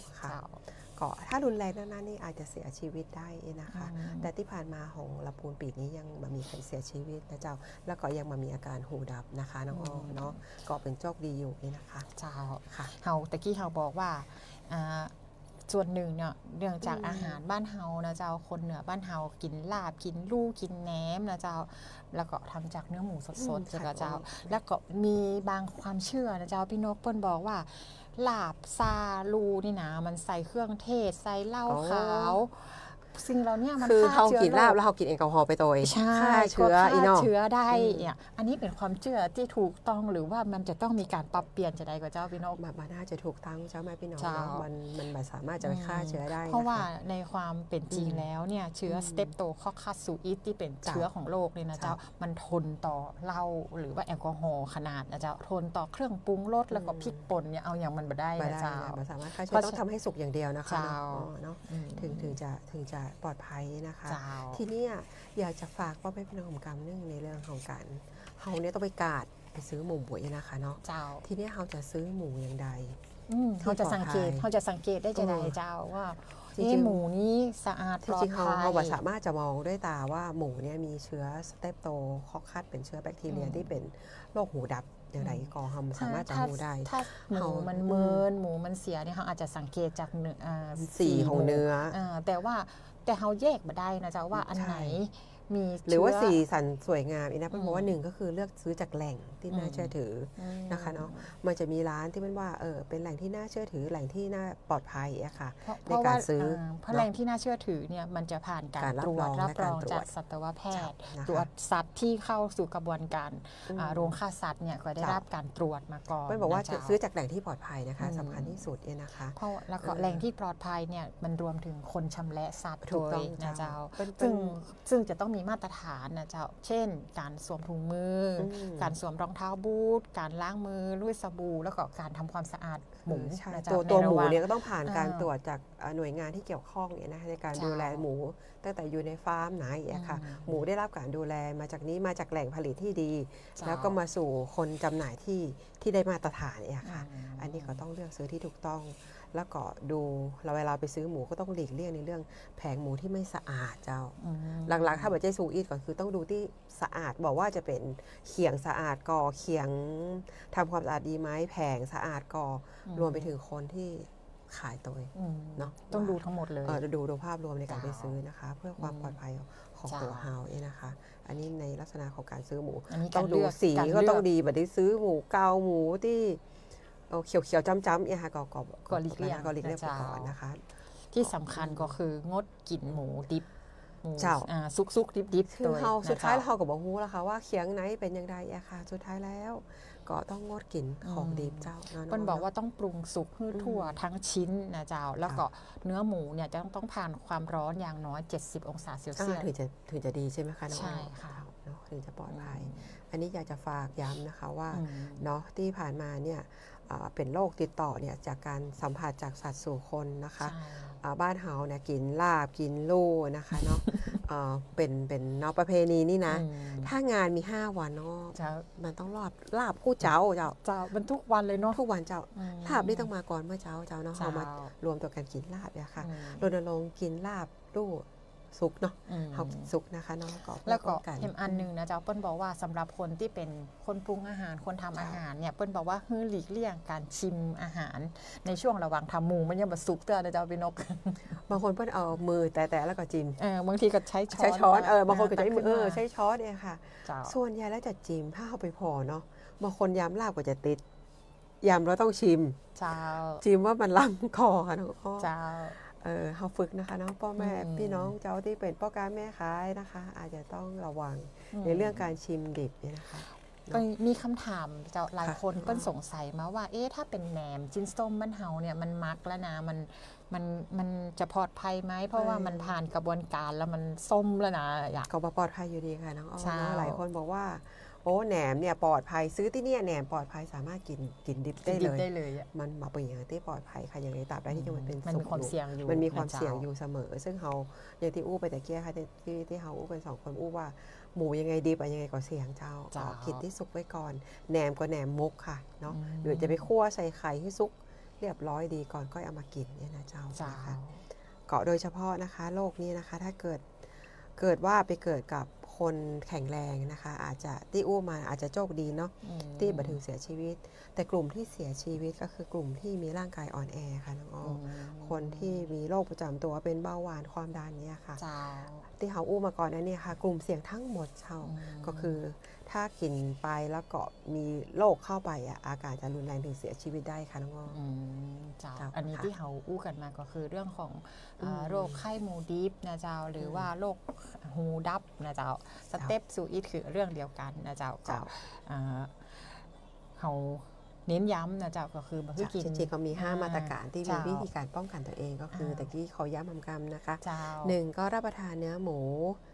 ก็ถ้ารุนแรงนั้นนี่อาจจะเสียชีวิตได้นะคะแต่ที่ผ่านมาของลำพูนปีนี้ยังมีใครเสียชีวิตนะเจ้าแล้วก็ยังมามีอาการหูดับนะคะน้องอ้อเนาะก็เป็นโชคดีอยู่นี่นะคะเจ้าค่ะเฮาตะกี้เฮาบอกว่าส่วนหนึ่งเนี่ยเรื่องจากอาหารบ้านเฮานะเจ้าคนเหนือบ้านเฮากินลาบกินลู่กินแหนมนะเจ้าแล้วก็ทำจากเนื้อหมูสดๆนะเจ้าแล้วก็มีบางความเชื่อนะเจ้าพี่นกเปิ้ลบอกว่าลาบซาลูนี่นะมันใส่เครื่องเทศใส่เหล้าขาวสิ่งเราเนี่ยมันคือเขากินลาบแล้วเขากินแอลกอฮอล์ไปตัวฆ่าเชื้อเชื้อได้เนี่ยอันนี้เป็นความเชื่อที่ถูกต้องหรือว่ามันจะต้องมีการปรับเปลี่ยนจะได้กับเจ้าพี่นกแบบน่าจะถูกต้องเจ้าแม่พี่น้องมันสามารถจะไปฆ่าเชื้อได้เพราะว่าในความเป็นจริงแล้วเนี่ยเชื้อสเตปโตคอคัสซูอิสที่เป็นเชื้อของโรคเนี่ยนะเจ้ามันทนต่อเหล้าหรือว่าแอลกอฮอล์ขนาดนะเจ้าทนต่อเครื่องปรุงรสแล้วก็พริกป่นเนี่ยเอาอย่างมันไม่ได้นะเจ้ามันสามารถฆ่าเชื้อต้องทำให้สุกอย่างเดียวนะคะเนาะถึงจะปลอดภัยนะคะทีนี้อยากจะฝากว่าพี่น้องกำเนื่องในเรื่องของการเขาเนี่ยต้องไปกาดไปซื้อหมูบวยนะคะเนาะทีนี้เขาจะซื้อหมูอย่างใดเขาจะสังเกตได้จะไหนเจ้าว่าหมูนี้สะอาดปลอดภัยเขาสามารถจะมองด้วยตาว่าหมูเนี่ยมีเชื้อสเตปโตคอคัสเป็นเชื้อแบคทีเรียที่เป็นโรคหูดับ อย่างไรก็เราสามารถจะรู้ได้ถ้าหมูมันเมินหมูมันเสียเนี่ยเขาอาจจะสังเกตจากสีของเนื้อแต่เขาแยกมาได้นะจ๊ะว่าอันไหนมีหรือว่าสีสันสวยงามอีกนะเพราะว่าหนึ่งก็คือเลือกซื้อจากแหล่งที่น่าเชื่อถือนะคะเนาะมันจะมีร้านที่มันว่าเป็นแหล่งที่น่าเชื่อถือแหล่งที่น่าปลอดภัยอะค่ะในการซื้อเพราะแหล่งที่น่าเชื่อถือเนี่ยมันจะผ่านการตรวจรับรองจากสัตวแพทย์ตรวจสัตว์ที่เข้าสู่กระบวนการโรงฆ่าสัตว์เนี่ยก็ได้รับการตรวจมาก่อนไม่บอกว่าจะซื้อจากแหล่งที่ปลอดภัยนะคะสำคัญที่สุดเนี่ยนะคะเพราะแล้วก็แหล่งที่ปลอดภัยเนี่ยมันรวมถึงคนชำแหละสัตว์ด้วยนะเจ้าซึ่งจะต้องมีมาตรฐานนะเจ้าเช่นการสวมถุงมือการสวมรองเท้าบูทการล้างมือด้วยสบู่แล้วก็การทำความสะอาดหมูตัวหมูเนี่ยก็ต้องผ่านการตรวจจากหน่วยงานที่เกี่ยวข้องเนี่ยนะในการดูแลหมูตั้งแต่อยู่ในฟาร์มไหนค่ะหมูได้รับการดูแลมาจากนี้มาจากแหล่งผลิตที่ดีแล้วก็มาสู่คนจำหน่ายที่ได้มาตรฐานเนี่ยค่ะอันนี้ก็ต้องเลือกซื้อที่ถูกต้องแล้วก็ดูเราเวลาไปซื้อหมูก็ต้องหลีกเลี่ยงในเรื่องแผงหมูที่ไม่สะอาดเจ้าหลักๆถ้าแบบเจสูอีทก่อนคือต้องดูที่สะอาดบอกว่าจะเป็นเขียงสะอาดก่อเขียงทำความสะอาดดีไหมแผงสะอาดก่อรวมไปถึงคนที่ขายตัวเนาะต้องดูทั้งหมดเลยดูภาพรวมในการไปซื้อนะคะเพื่อความปลอดภัยของตัวเฮาเองนะคะอันนี้ในลักษณะของการซื้อหมูต้องดูสีก็ต้องดีแบบที่ซื้อหมูเกาหมูที่เขียวๆจ้ำๆเนี่ยค่ะก็หลีกเลี่ยงก่อนนะคะที่สำคัญก็คืองดกินหมูดิบซุกดิบคือเฮาสุดท้ายเราก็บอกฮู้แล้วค่ะว่าเคียงไหนเป็นยังไงอะค่ะสุดท้ายแล้วก็ต้องงดกินของดิบเจ้าเปิ้ลบอกว่าต้องปรุงสุกให้ทั่วทั้งชิ้นนะเจ้าแล้วก็เนื้อหมูเนี่ยจะต้องผ่านความร้อนอย่างน้อย70องศาเซลเซียสถึงจะดีใช่ไหมคะใช่ค่ะถึงจะปลอดภัยอันนี้อยากจะฝากย้ำนะคะว่าเนาะที่ผ่านมาเนี่ยเป็นโรคติดต่อเนี่ยจากการสัมผัสจากสัตว์สู่คนนะคะบ้านเฮาเนี่ยกินลาบกินลู่นะคะเนาะเป็นเนาะประเพณีนี่นะถ้างานมี5วันเนาะมันต้องลาบคู่เจ้ามันทุกวันเลยเนาะทุกวันเจ้าลาบนี่ต้องมาก่อนเมื่อเจ้าเนาะเอามารวมตัวกันกินลาบเนี่ยค่ะรณรงค์กินลาบลู่สุกเนาะเขาสุกนะคะเนาะแล้วก็เห็นอันนึงนะเจ้าเปิ้ลบอกว่าสำหรับคนที่เป็นคนปรุงอาหารคนทำอาหารเนี่ยเปิ้ลบอกว่าให้หลีกเลี่ยงการชิมอาหารในช่วงระหว่างทำหมูมันยังแบบสุกเตือนนะเจ้าพี่นกบางคนเปิ้ลเอามือแต่แล้วก็จิ้มบางทีก็ใช้ช้อนบางคนก็ใช้มือใช้ช้อนเนี่ยค่ะส่วนใหญ่แล้วจะจิ้มถ้าเอาไปพอเนาะบางคนยำลาบก็จะติดยำเราต้องชิมจิ้มว่ามันล้ำคอค่ะน้องอ้อเขาฝึกนะคะน้องพ่อแม่พี่น้องเจ้าที่เป็นพ่อค้าแม่ขายนะคะอาจจะต้องระวังในเรื่องการชิมดิบเนี่ยนะคะมีคำถามเจ้าหลายคนเปิ้ลสงสัยมาว่าถ้าเป็นแหนมจิ้นส้มบ้านเฮาเนี่ยมันมักแล้วนะมันจะปลอดภัยไหมเพราะว่ามันผ่านกระบวนการแล้วมันส้มแล้วนะอยากก็ปลอดภัยอยู่ดีค่ะน้องอ้อหลายคนบอกว่าโอ้แหนมเนี่ยปลอดภัยซื้อที่เนี่ยแหนมปลอดภัยสามารถกินดิบได้เลยมันมาเป็นอย่างที่ปลอดภัยค่ะอย่างไรตราบใดที่มันเป็นสุกอยู่มันมีความเสี่ยงอยู่เสมอซึ่งเขาอย่างที่อู้ไปแต่เกี้ยค่ะที่เขาอู้เป็น2คนอู้ว่าหมูยังไงดิบยังไงก็เสี่ยงเจ้าคิดที่สุกไว้ก่อนแหนมก็แหนมมุกค่ะเนาะหรือจะไปคั่วใส่ไข่ให้สุกเรียบร้อยดีก่อนก็เอามากินเนี่ยนะเจ้าค่ะเกาะโดยเฉพาะนะคะโรคนี้นะคะถ้าเกิดว่าไปเกิดกับคนแข็งแรงนะคะอาจจะที่อู้มาอาจจะโชคดีเนาะที่บัถึงเสียชีวิตแต่กลุ่มที่เสียชีวิตก็คือกลุ่มที่มีร่างกายอ่อนแอค่ะน้องอ้อคนที่มีโรคประจำตัวเป็นเบาหวานความดันเนี่ยค่ะที่เขาอู้มาก่อนนั้นเนี่ยค่ะกลุ่มเสี่ยงทั้งหมดก็คือถ้ากินไปแล้วก็มีโรคเข้าไปอาการจะรุนแรงถึงเสียชีวิตได้ค่ะน้องอ้ออันนี้ที่เขาอู้กันมาก็คือเรื่องของโรคไข้หมูดิบนะเจ้าหรือว่าโรคหูดับนะเจ้าสเต็ปซูอิทคือเรื่องเดียวกันนะเจ้าก็เขาเน้นย้ำนะเจ้าก็คือจริงๆก็มี5มาตรการที่มีวิธีการป้องกันตัวเองก็คือตะกี้เขาย้ำคำนะคะ1ก็รับประทานเนื้อหมู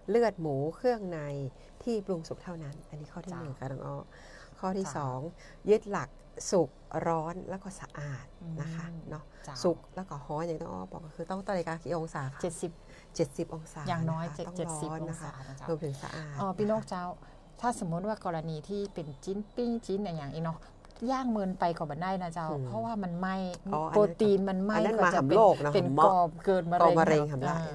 เลือดหมูเครื่องในที่ปรุงสุกเท่านั้นอันนี้ข้อที่1ค่ะน้องอ้อข้อที่2ยึดหลักสุกร้อนแล้วก็สะอาดนะคะเนาะสุกแล้วก็ฮ้อนอย่างต้องอ้อบอกก็คือต้องนาฬิกากี่องศาค่ะ70องศาอย่างน้อย70องศารวมถึงสะอาดพี่นกเจ้าถ้าสมมติว่ากรณีที่เป็นจิ้นปิ้งจิ้นอย่างนี้เนาะย่างเมินไปก็บ่ได้นะเจ้าเพราะว่ามันไหม้โปรตีนมันไหม้ก็จะเป็นกอบเกิดมะเร็ง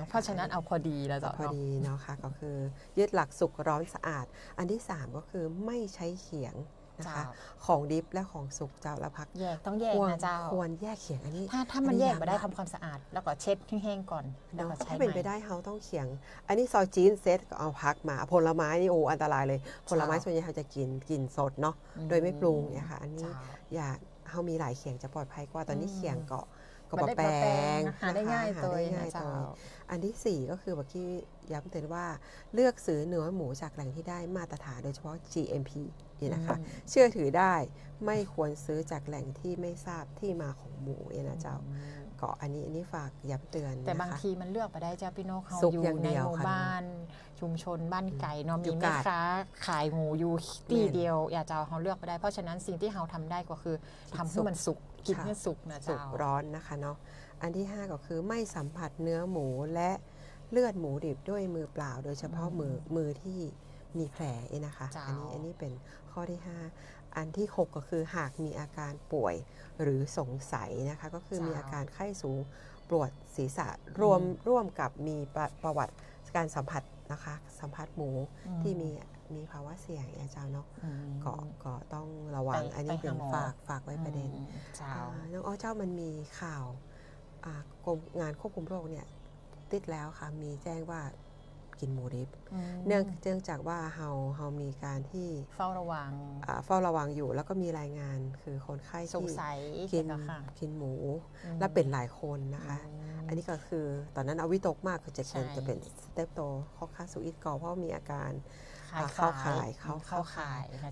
เพราะฉะนั้นเอาพอดีแล้วเจ้าพอดีเนาะค่ะก็คือยึดหลักสุกร้อนสะอาดอันที่3ก็คือไม่ใช้เขียง นะคะของดิบและของสุกเจ้าละพักแยกต้องแยกนะเจ้าควรแยกเขียงอันนี้ถ้ามันแยกมาได้ทำความสะอาดแล้วก็เช็ดแห้งๆก่อนแล้วก็ใช้ถ้าเป็นไปได้เขาต้องเขียงอันนี้ซอยจีนเซตก็เอาพักมาผลไม้นี่โอ้อันตรายเลยผลไม้ส่วนใหญ่เขาจะกินสดเนาะโดยไม่ปรุงเนี่ยค่ะอันนี้อยากเขามีหลายเขียงจะปลอดภัยกว่าตอนนี้เขียงก็แปลงหาได้ง่ายตัวอันที่4ก็คือเมื่อกี้ย้ำเตือนว่าเลือกซื้อเนื้อหมูจากแหล่งที่ได้มาตรฐานโดยเฉพาะ GMP นี่นะคะเชื่อถือได้ไม่ควรซื้อจากแหล่งที่ไม่ทราบที่มาของหมูนะเจ้าก็อันนี้ฝากย้ำเตือนแต่บางทีมันเลือกไปได้เจ้าพี่นกเขาอยู่ในหมู่บ้านชุมชนบ้านไก่เนาะมีแม่ค้าขายหมูอยู่ที่เดียวอย่าเจ้าเขาเลือกไปได้เพราะฉะนั้นสิ่งที่เขาทำได้ก็คือทำให้มันสุกกินให้สุกนะเจ้าสุกร้อนนะคะเนาะอันที่5ก็คือไม่สัมผัสเนื้อหมูและเลือดหมูดิบด้วยมือเปล่าโดยเฉพาะมือที่มีแผลนะคะอันนี้เป็นข้อที่5อันที่6ก็คือหากมีอาการป่วยหรือสงสัยนะคะก็คือมีอาการไข้สูงปวดศีรษะร่วมกับมีประวัติการสัมผัสนะคะสัมผัสหมูที่มีภาวะเสี่ยงอาจารย์เนาะก็ต้องระวังอันนี้เป็นฝากไว้ประเด็นน้องอ้อเจ้ามันมีข่าวกรมงานควบคุมโรคเนี่ยติดแล้วค่ะมีแจ้งว่ากินหมูดิบเนื่องจากว่าเฮามีการที่เฝ้าระวังอยู่แล้วก็มีรายงานคือคนไข้ที่กินหมูและเป็นหลายคนนะคะอันนี้ก็คือตอนนั้นเอาวิตกมากคือจะเป็นสเตปโตข้อค่าสูอิดก่อเพราะมีอาการเข้าข่าย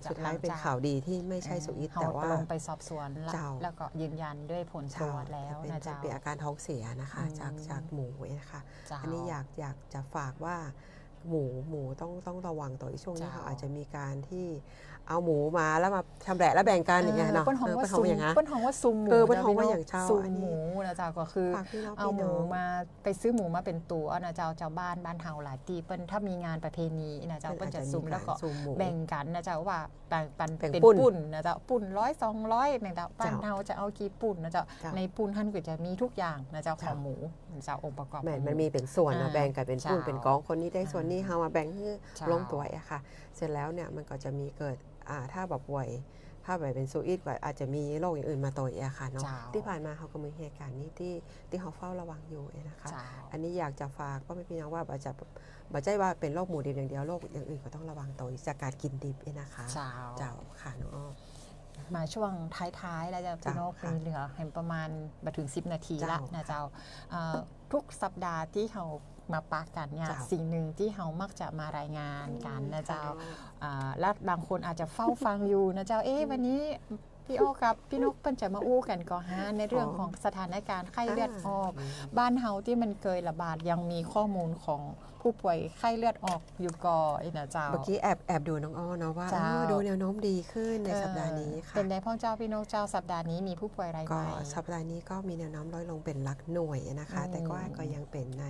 สุดท้ายเป็นข่าวดีที่ไม่ใช่สูอิดแต่ว่าลงไปสอบสวนแล้วก็ยืนยันด้วยผลตรวจแล้วนะจ๊ะเป็นอาการท้องเสียนะคะจากหมูนะคะอันนี้อยากจะฝากว่าหมูต้องระวังต่ออีกช่วงนี้เขาอาจจะมีการที่เอาหมูมาแล้วมาชำแหละแล้วแบ่งกันอย่างเงี้ยเนาะเปิ้ลของว่าอย่างนั้นเปิ้ลของว่าซุ่มหมูเปิ้ลของว่าอย่างเช่าซุ่มหมูนะจ๊ะก็คือเอาหมูมาไปซื้อหมูมาเป็นตัวนะจ๊ะเจ้าบ้านเฮาหลายตีเปิ้ลถ้ามีงานประเพณีนะจ๊ะเปิ้ลจะซุ่มแล้วก็แบ่งกันนะจ๊ะว่าเป็นปุ่นนะจ๊ะปุ่น100-200นะจ๊ะบ้านเฮาจะเอากี่ปุ่นนะจ๊ะในปุ่นท่านก็จะมีทุกอย่างนะจ๊ะของหมูนะจ๊ะองค์ประกอบมันมีเป็นส่วนนะแบ่งกันเป็นปุ่นเป็นกองคนนี้ได้ส่วนนี้เฮามาแบ่งให้ลงตัวอะค่ะเสร็จแล้วเนี่ยมันก็จะมีเกิดถ้าแบบป่วยถ้าแบบเป็นซูอิดก็อาจจะมีโรคอย่างอื่นมาต่อยค่ะเนาะที่ผ่านมาเขาก็มีเหตุการณ์นี้ที่เขาเฝ้าระวังอยู่นะคะอันนี้อยากจะฝากก็ไม่พี่น้องว่าบ่ใจว่าเป็นโรคหมูดิบอย่างเดียวโรคอย่างอื่นก็ต้องระวังตัวจากการกินดิบนะคะเจ้าค่ะน้องมาช่วงท้ายๆแล้วจะพี่นกมีเหลือเห็นประมาณมาถึง10 นาทีละนะเจ้าทุกสัปดาห์ที่เขามาปะกันเนี่ยสิ่งหนึ่งที่เขามักจะมารายงานกันนะเจ้าและบางคนอาจจะเฝ้าฟังอยู่นะเจ้าวันนี้พี่โอกับพี่นกเปิ้ลจะมาอู้กันก่อนฮะในเรื่องของสถานการณ์ไข้เลือดออกบ้านเฮาที่มันเคยระบาดยังมีข้อมูลของผู้ป่วยไข้เลือดออกอยู่ก่อนนะเจ้าเมื่อกี้แอบดูน้องอ้อเนาะว่าดูแนวโน้มดีขึ้นในสัปดาห์นี้ค่ะเป็นไงพ่อเจ้าพี่นกเจ้าสัปดาห์นี้มีผู้ป่วยรายใหม่สัปดาห์นี้ก็มีแนวโน้มลดลงเป็นหลักหน่วยนะคะแต่ก็ยังเป็นใน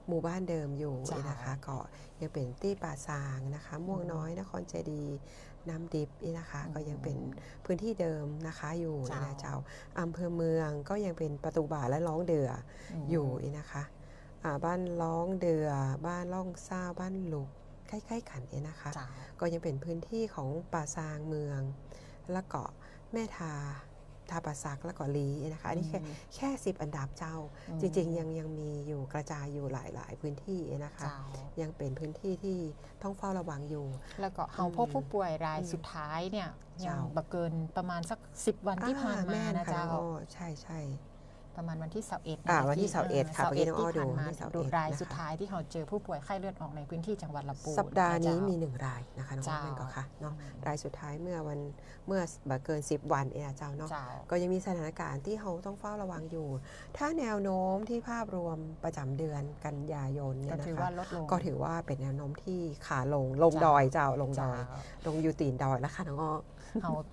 หมู่บ้านเดิมอยู่นะคะก็ยังเป็นที่ป่าซางนะคะม่วงน้อยนครเจดีน้ำดิบนี่นะคะก็ยังเป็นพื้นที่เดิมนะคะอยู่นะเจ้าอำเภอเมืองก็ยังเป็นประตูบ่าและล้องเดืออยู่นะคะบ้านล้องเดือบ้านล่องซ่าบ้านลุกใกล้ๆขันนะคะก็ยังเป็นพื้นที่ของป่าซางเมืองแล้วก็แม่ทาปาซักแล้วก็ลีนะคะอันนี้แค่10 อันดับเจ้าจริงๆยังมีอยู่กระจายอยู่หลายพื้นที่นะคะยังเป็นพื้นที่ที่ต้องเฝ้าระวังอยู่แล้วก็เขาพบผู้ป่วยรายสุดท้ายเนี่ยยังบ่เกินประมาณสัก10 วันที่ผ่านมานะเจ้าใช่ประมาณวันที่21วันที่21ค่ะที่ผ่านมาดูรายสุดท้ายที่เขาเจอผู้ป่วยไข้เลือดออกในพื้นที่จังหวัดลำพูนสัปดาห์นี้มี1 รายนะคะน้องแม่ก็ค่ะเนาะรายสุดท้ายเมื่อบ่เกิน10 วันเจ้าเนาะก็ยังมีสถานการณ์ที่เขาต้องเฝ้าระวังอยู่ถ้าแนวโน้มที่ภาพรวมประจำเดือนกันยายนเนี่ยนะคะก็ถือว่าเป็นแนวโน้มที่ขาลงดอยเจ้าลงดอยลงอยู่ตีนดอยแล้วค่ะน้องอ้อ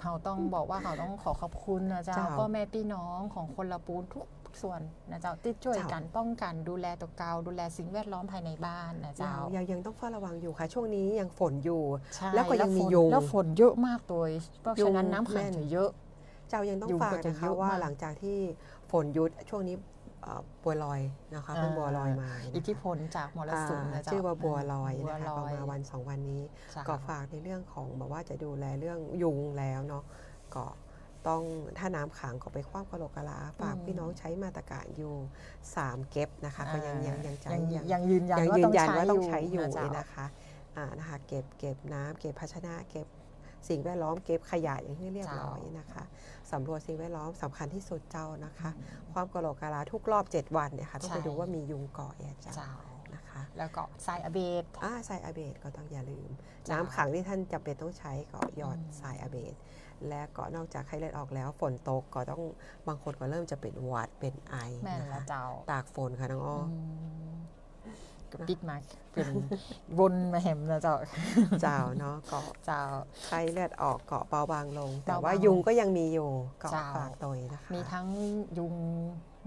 เขาต้องบอกว่าเขาต้องขอบคุณนะเจ้าพ่อแม่พี่น้องของคนลำพูนทุกส่วนนะเจ้าที่ช่วยกันป้องกันดูแลตัวเกาดูแลสิ่งแวดล้อมภายในบ้านนะเจ้ายังต้องเฝ้าระวังอยู่ค่ะช่วงนี้ยังฝนอยู่แล้วก็ยังมียุงแล้วฝนเยอะมากตัวเพราะฉะนั้นน้ำขังจะเยอะเจ้ายังต้องฝากนะคะว่าหลังจากที่ฝนหยุดช่วงนี้ บัวลอยนะคะเพิ่งบัวลอยมาอิ อิทธิพลจากมรสุมนะเจ้า ชื่อว่าบัวลอยนะคะ บัวล ก็ อย มาวัน2 วันนี้ จ้ะ ก็ฝากในเรื่องของแบบว่าจะดูแลเรื่องยุงแล้วเนาะก็ต้องถ้าน้ำขังก็ไปคว้างกะโหลกกะลาฝากพี่น้องใช้มาตรการอยู่3เก็บนะคะก็ยังใช้ ยังยืนยัน ยัง ว่า ยื ต้อน ง ยัน ใช้ ว่าต้องใช้อยู่ นะเจ้า นะคะนะคะเก็บน้ำเก็บภาชนะเก็บสิ่งแวดล้อมเก็บขยะอย่างที่เรียบร้อยนะคะสำรวจสิ่งแวดล้อมสำคัญที่สุดเจ้านะคะความกะโหลกกะลาทุกรอบ7 วันเนี่ยค่ะต้องไปดูว่ามียุงเกาะเจ้านะคะ แล้วก็ทรายอเบด ทรายอาเบดก็ต้องอย่าลืมน้ำขังที่ท่านจำเป็นต้องใช้ก็หยอดทรายอาเบดและก็นอกจากไข้เลือดออกแล้วฝนตกก็ต้องบางคนก็เริ่มจะเป็นหวัดเป็นไอ แม่น นะ ละ คะ เจ้า ตากฝนค่ะน้องอ้อ ก็ปิดมาเป็นวนมาแหมนะเจ้า เจ้าเนาะก็ เจ้า ไข้เลือดออกเกาะเบาบางลง แต่ เบาบาง ว่ายุงก็ยังมีอยู่ก็ เจ้า ฝากตัวนะคะ มีทั้งยุง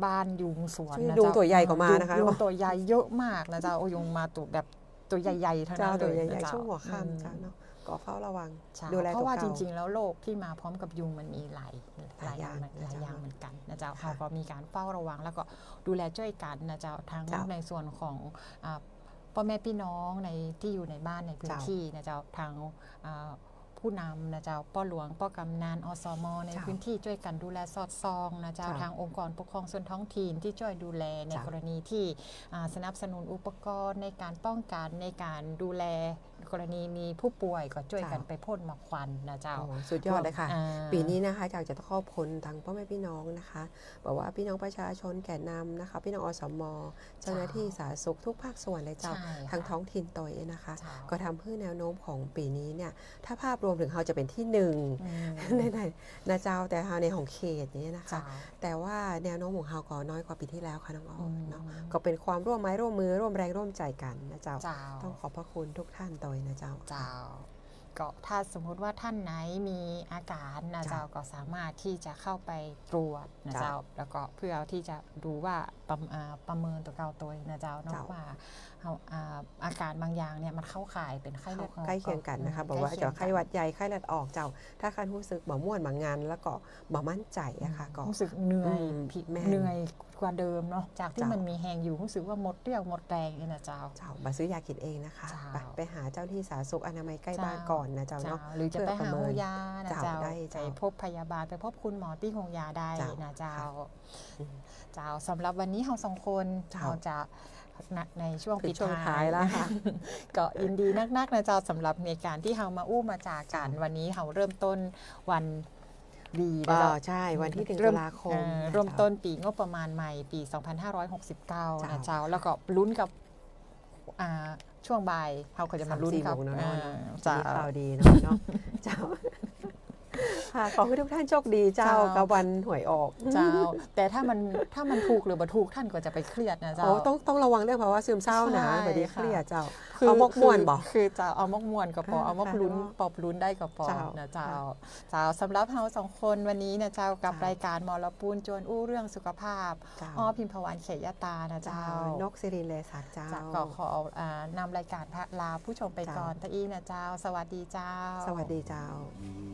บ้านยุงสวน ชื่อ นะ ยุง เจ้า ตัวใหญ่กว่ามานะคะ ยุงตัวใหญ่เยอะมากนะเจ้าโอ้ยุงมาตัวแบบตัวใหญ่ๆทั้ง เจ้า นั้น ตัว เลย ใหญ่ นะ ๆ เจ้า ช่วงหัวค่ำเจ้าเนาะก็เฝ้าระวัง ใช่ ดูแล เพ ตัว ราะว่า เก่า จริงๆแล้วโรคที่มาพร้อมกับยุงมันมีหลาย หลายอย่าง หลายอย่างเหมือนกันนะเจ้า ค่ะ เขาก็มีการเฝ้าระวังแล้วก็ดูแลช่วยกันนะเจ้าทั้ง เจ้า ในส่วนของพ่อแม่พี่น้องในที่อยู่ในบ้านในพื้น เจ้า ที่นะเจ้าทางผู้นำนะเจ้าป้อหลวงป้อกำนันอสมใน เจ้า พื้นที่ช่วยกันดูแลสอดส่องนะเจ้า เจ้า ทางองค์กรปกครองส่วนท้องถิ่นที่ช่วยดูแลใน เจ้าก รณีที่สนับสนุนอุปกรณ์ในการป้องกันในการดูแลกรณีมีผู้ป่วยก็ช่วยกันไปพ่นหมอกควันนะเจ้า โอ้สุดยอดเลยค่ะ อ่า ปีนี้นะคะอยากจะขอบคุณทางพ่อแม่พี่น้องนะคะบอกว่าพี่น้องประชาชนแก่นำนะคะพี่น้องอสมเจ้าหน้าที่สาธารณสุขทุกภาคส่วนเลยเจ้า ใช่ค่ะ ทางท้องถิ่นตัวเองนะคะ เจ้า ก็ทำให้แนวโน้มของปีนี้เนี่ยถ้าภาพรวมถึงเราจะเป็นที่หนึ่ง อืม ในนะเจ้าแต่เราในของเขตนี้นะคะ เจ้า แต่ว่าแนวโน้มของเราก็น้อยกว่าปีที่แล้วค่ะน้องอ้อ อืม เนาะก็เป็นความร่วมไม้ร่วมมือร่วมแรงร่วมใจกันนะเจ้า เจ้า ต้องขอบพระคุณทุกท่านตัวเองนะเจ้า เจ้าก็ถ้าสมมุติว่าท่านไหนมีอาการนะเจ้าก็สามารถที่จะเข้าไปตรวจนะเจ้าแล้วก็เพื่อที่จะดูว่าประเมินตัวเก่าตัวนะเจ้าเนอกว่าอาการบางอย่างเนี่ยมันเข้าข่ายเป็นไข้เลือดออก ใกล้เคียงกันนะคะบอกว่าจะไข้หวัดใหญ่ไข้เลือดออกเจ้า ถ้าคันรู้สึกบ่ม่วนบ่งานแล้วก็บ่มั่นใจอะค่ะก็ รู้สึกเหนื่อย ผิดแม่ เหนื่อยกว่าเดิมเนาะจากที่ เจ้ามั มันมีแหงอยู่รู้สึกว่าหมดเรี่ยวหมดแรงเลยนะเจ้า เจ้ามาซื้อยากินเองนะคะ เจ้า ไปหาเจ้าที่สาธารณสุขอนามัยใกล้บ้านก่อนนะเจ้าเนาะ หรือจะไปหา เพื่อประเมิ หู น ยานะ เจ้า เจ้า ได้ ไป เจ้า พบพยาบาลไปพบคุณหมอที่โรงยาได้ เจ้า นะเจ้า อืม เจ้าสำหรับวันนี้เราสองคน เจ้า เราจะในช่วง ปิ ปิ ด ด ช่วง ท้า ท้าย ย แล้วค่ะ ก็ยินดีนักๆนะเจ้าสำหรับในการที่เรามาอู้มาจากกันวันนี้เราเริ่มต้นวันดีนะเจ้า ใช่วันที่1 เริ่ ตุลาคม เริ่มต้นปีงบประมาณใหม่ปี 2569นะเจ้าแล้วก็ลุ้นกับช่วงบ่ายเราก็จะมาลุ้นกับ 3-4 โมงเนอะ เจ้า มีข่าวดีเนาะเจ้าค่ะขอให้ทุกท่านโชคดีเจ้า เจ้า กับวันหวยออก เจ้าแต่ถ้ามันถูกหรือบ่ถูกท่านก็จะไปเครียดนะเจ้า โอ้ต้องระวังเรื่องภาวะซึมเศร้านะ ใช่ แบบนี้ ค่ะ เครียดเจ้าเอามกม่วนบอก คือจะเอามกม่วนก็พอ อ่า เอามกลุ้น ค่ะ ปอบลุ้นได้ก็พอ เจ้า นะเจ้า ค่ะ เจ้าสำหรับเราสองคนวันนี้นะเจ้ากับ เจ้าร ายการมอลปูนจวนอู้เรื่องสุขภาพ เจ้า อ้อพิมพวรรณเขยยตานะ เจ้า เจ้าน กสิรินเลศักดิ์เจ้า จะก็ขอนำรายการลาผู้ชมไป เจ้า ก่อนตะอีนะเจ้า สวัสดีเจ้า สวัสดีเจ้า 「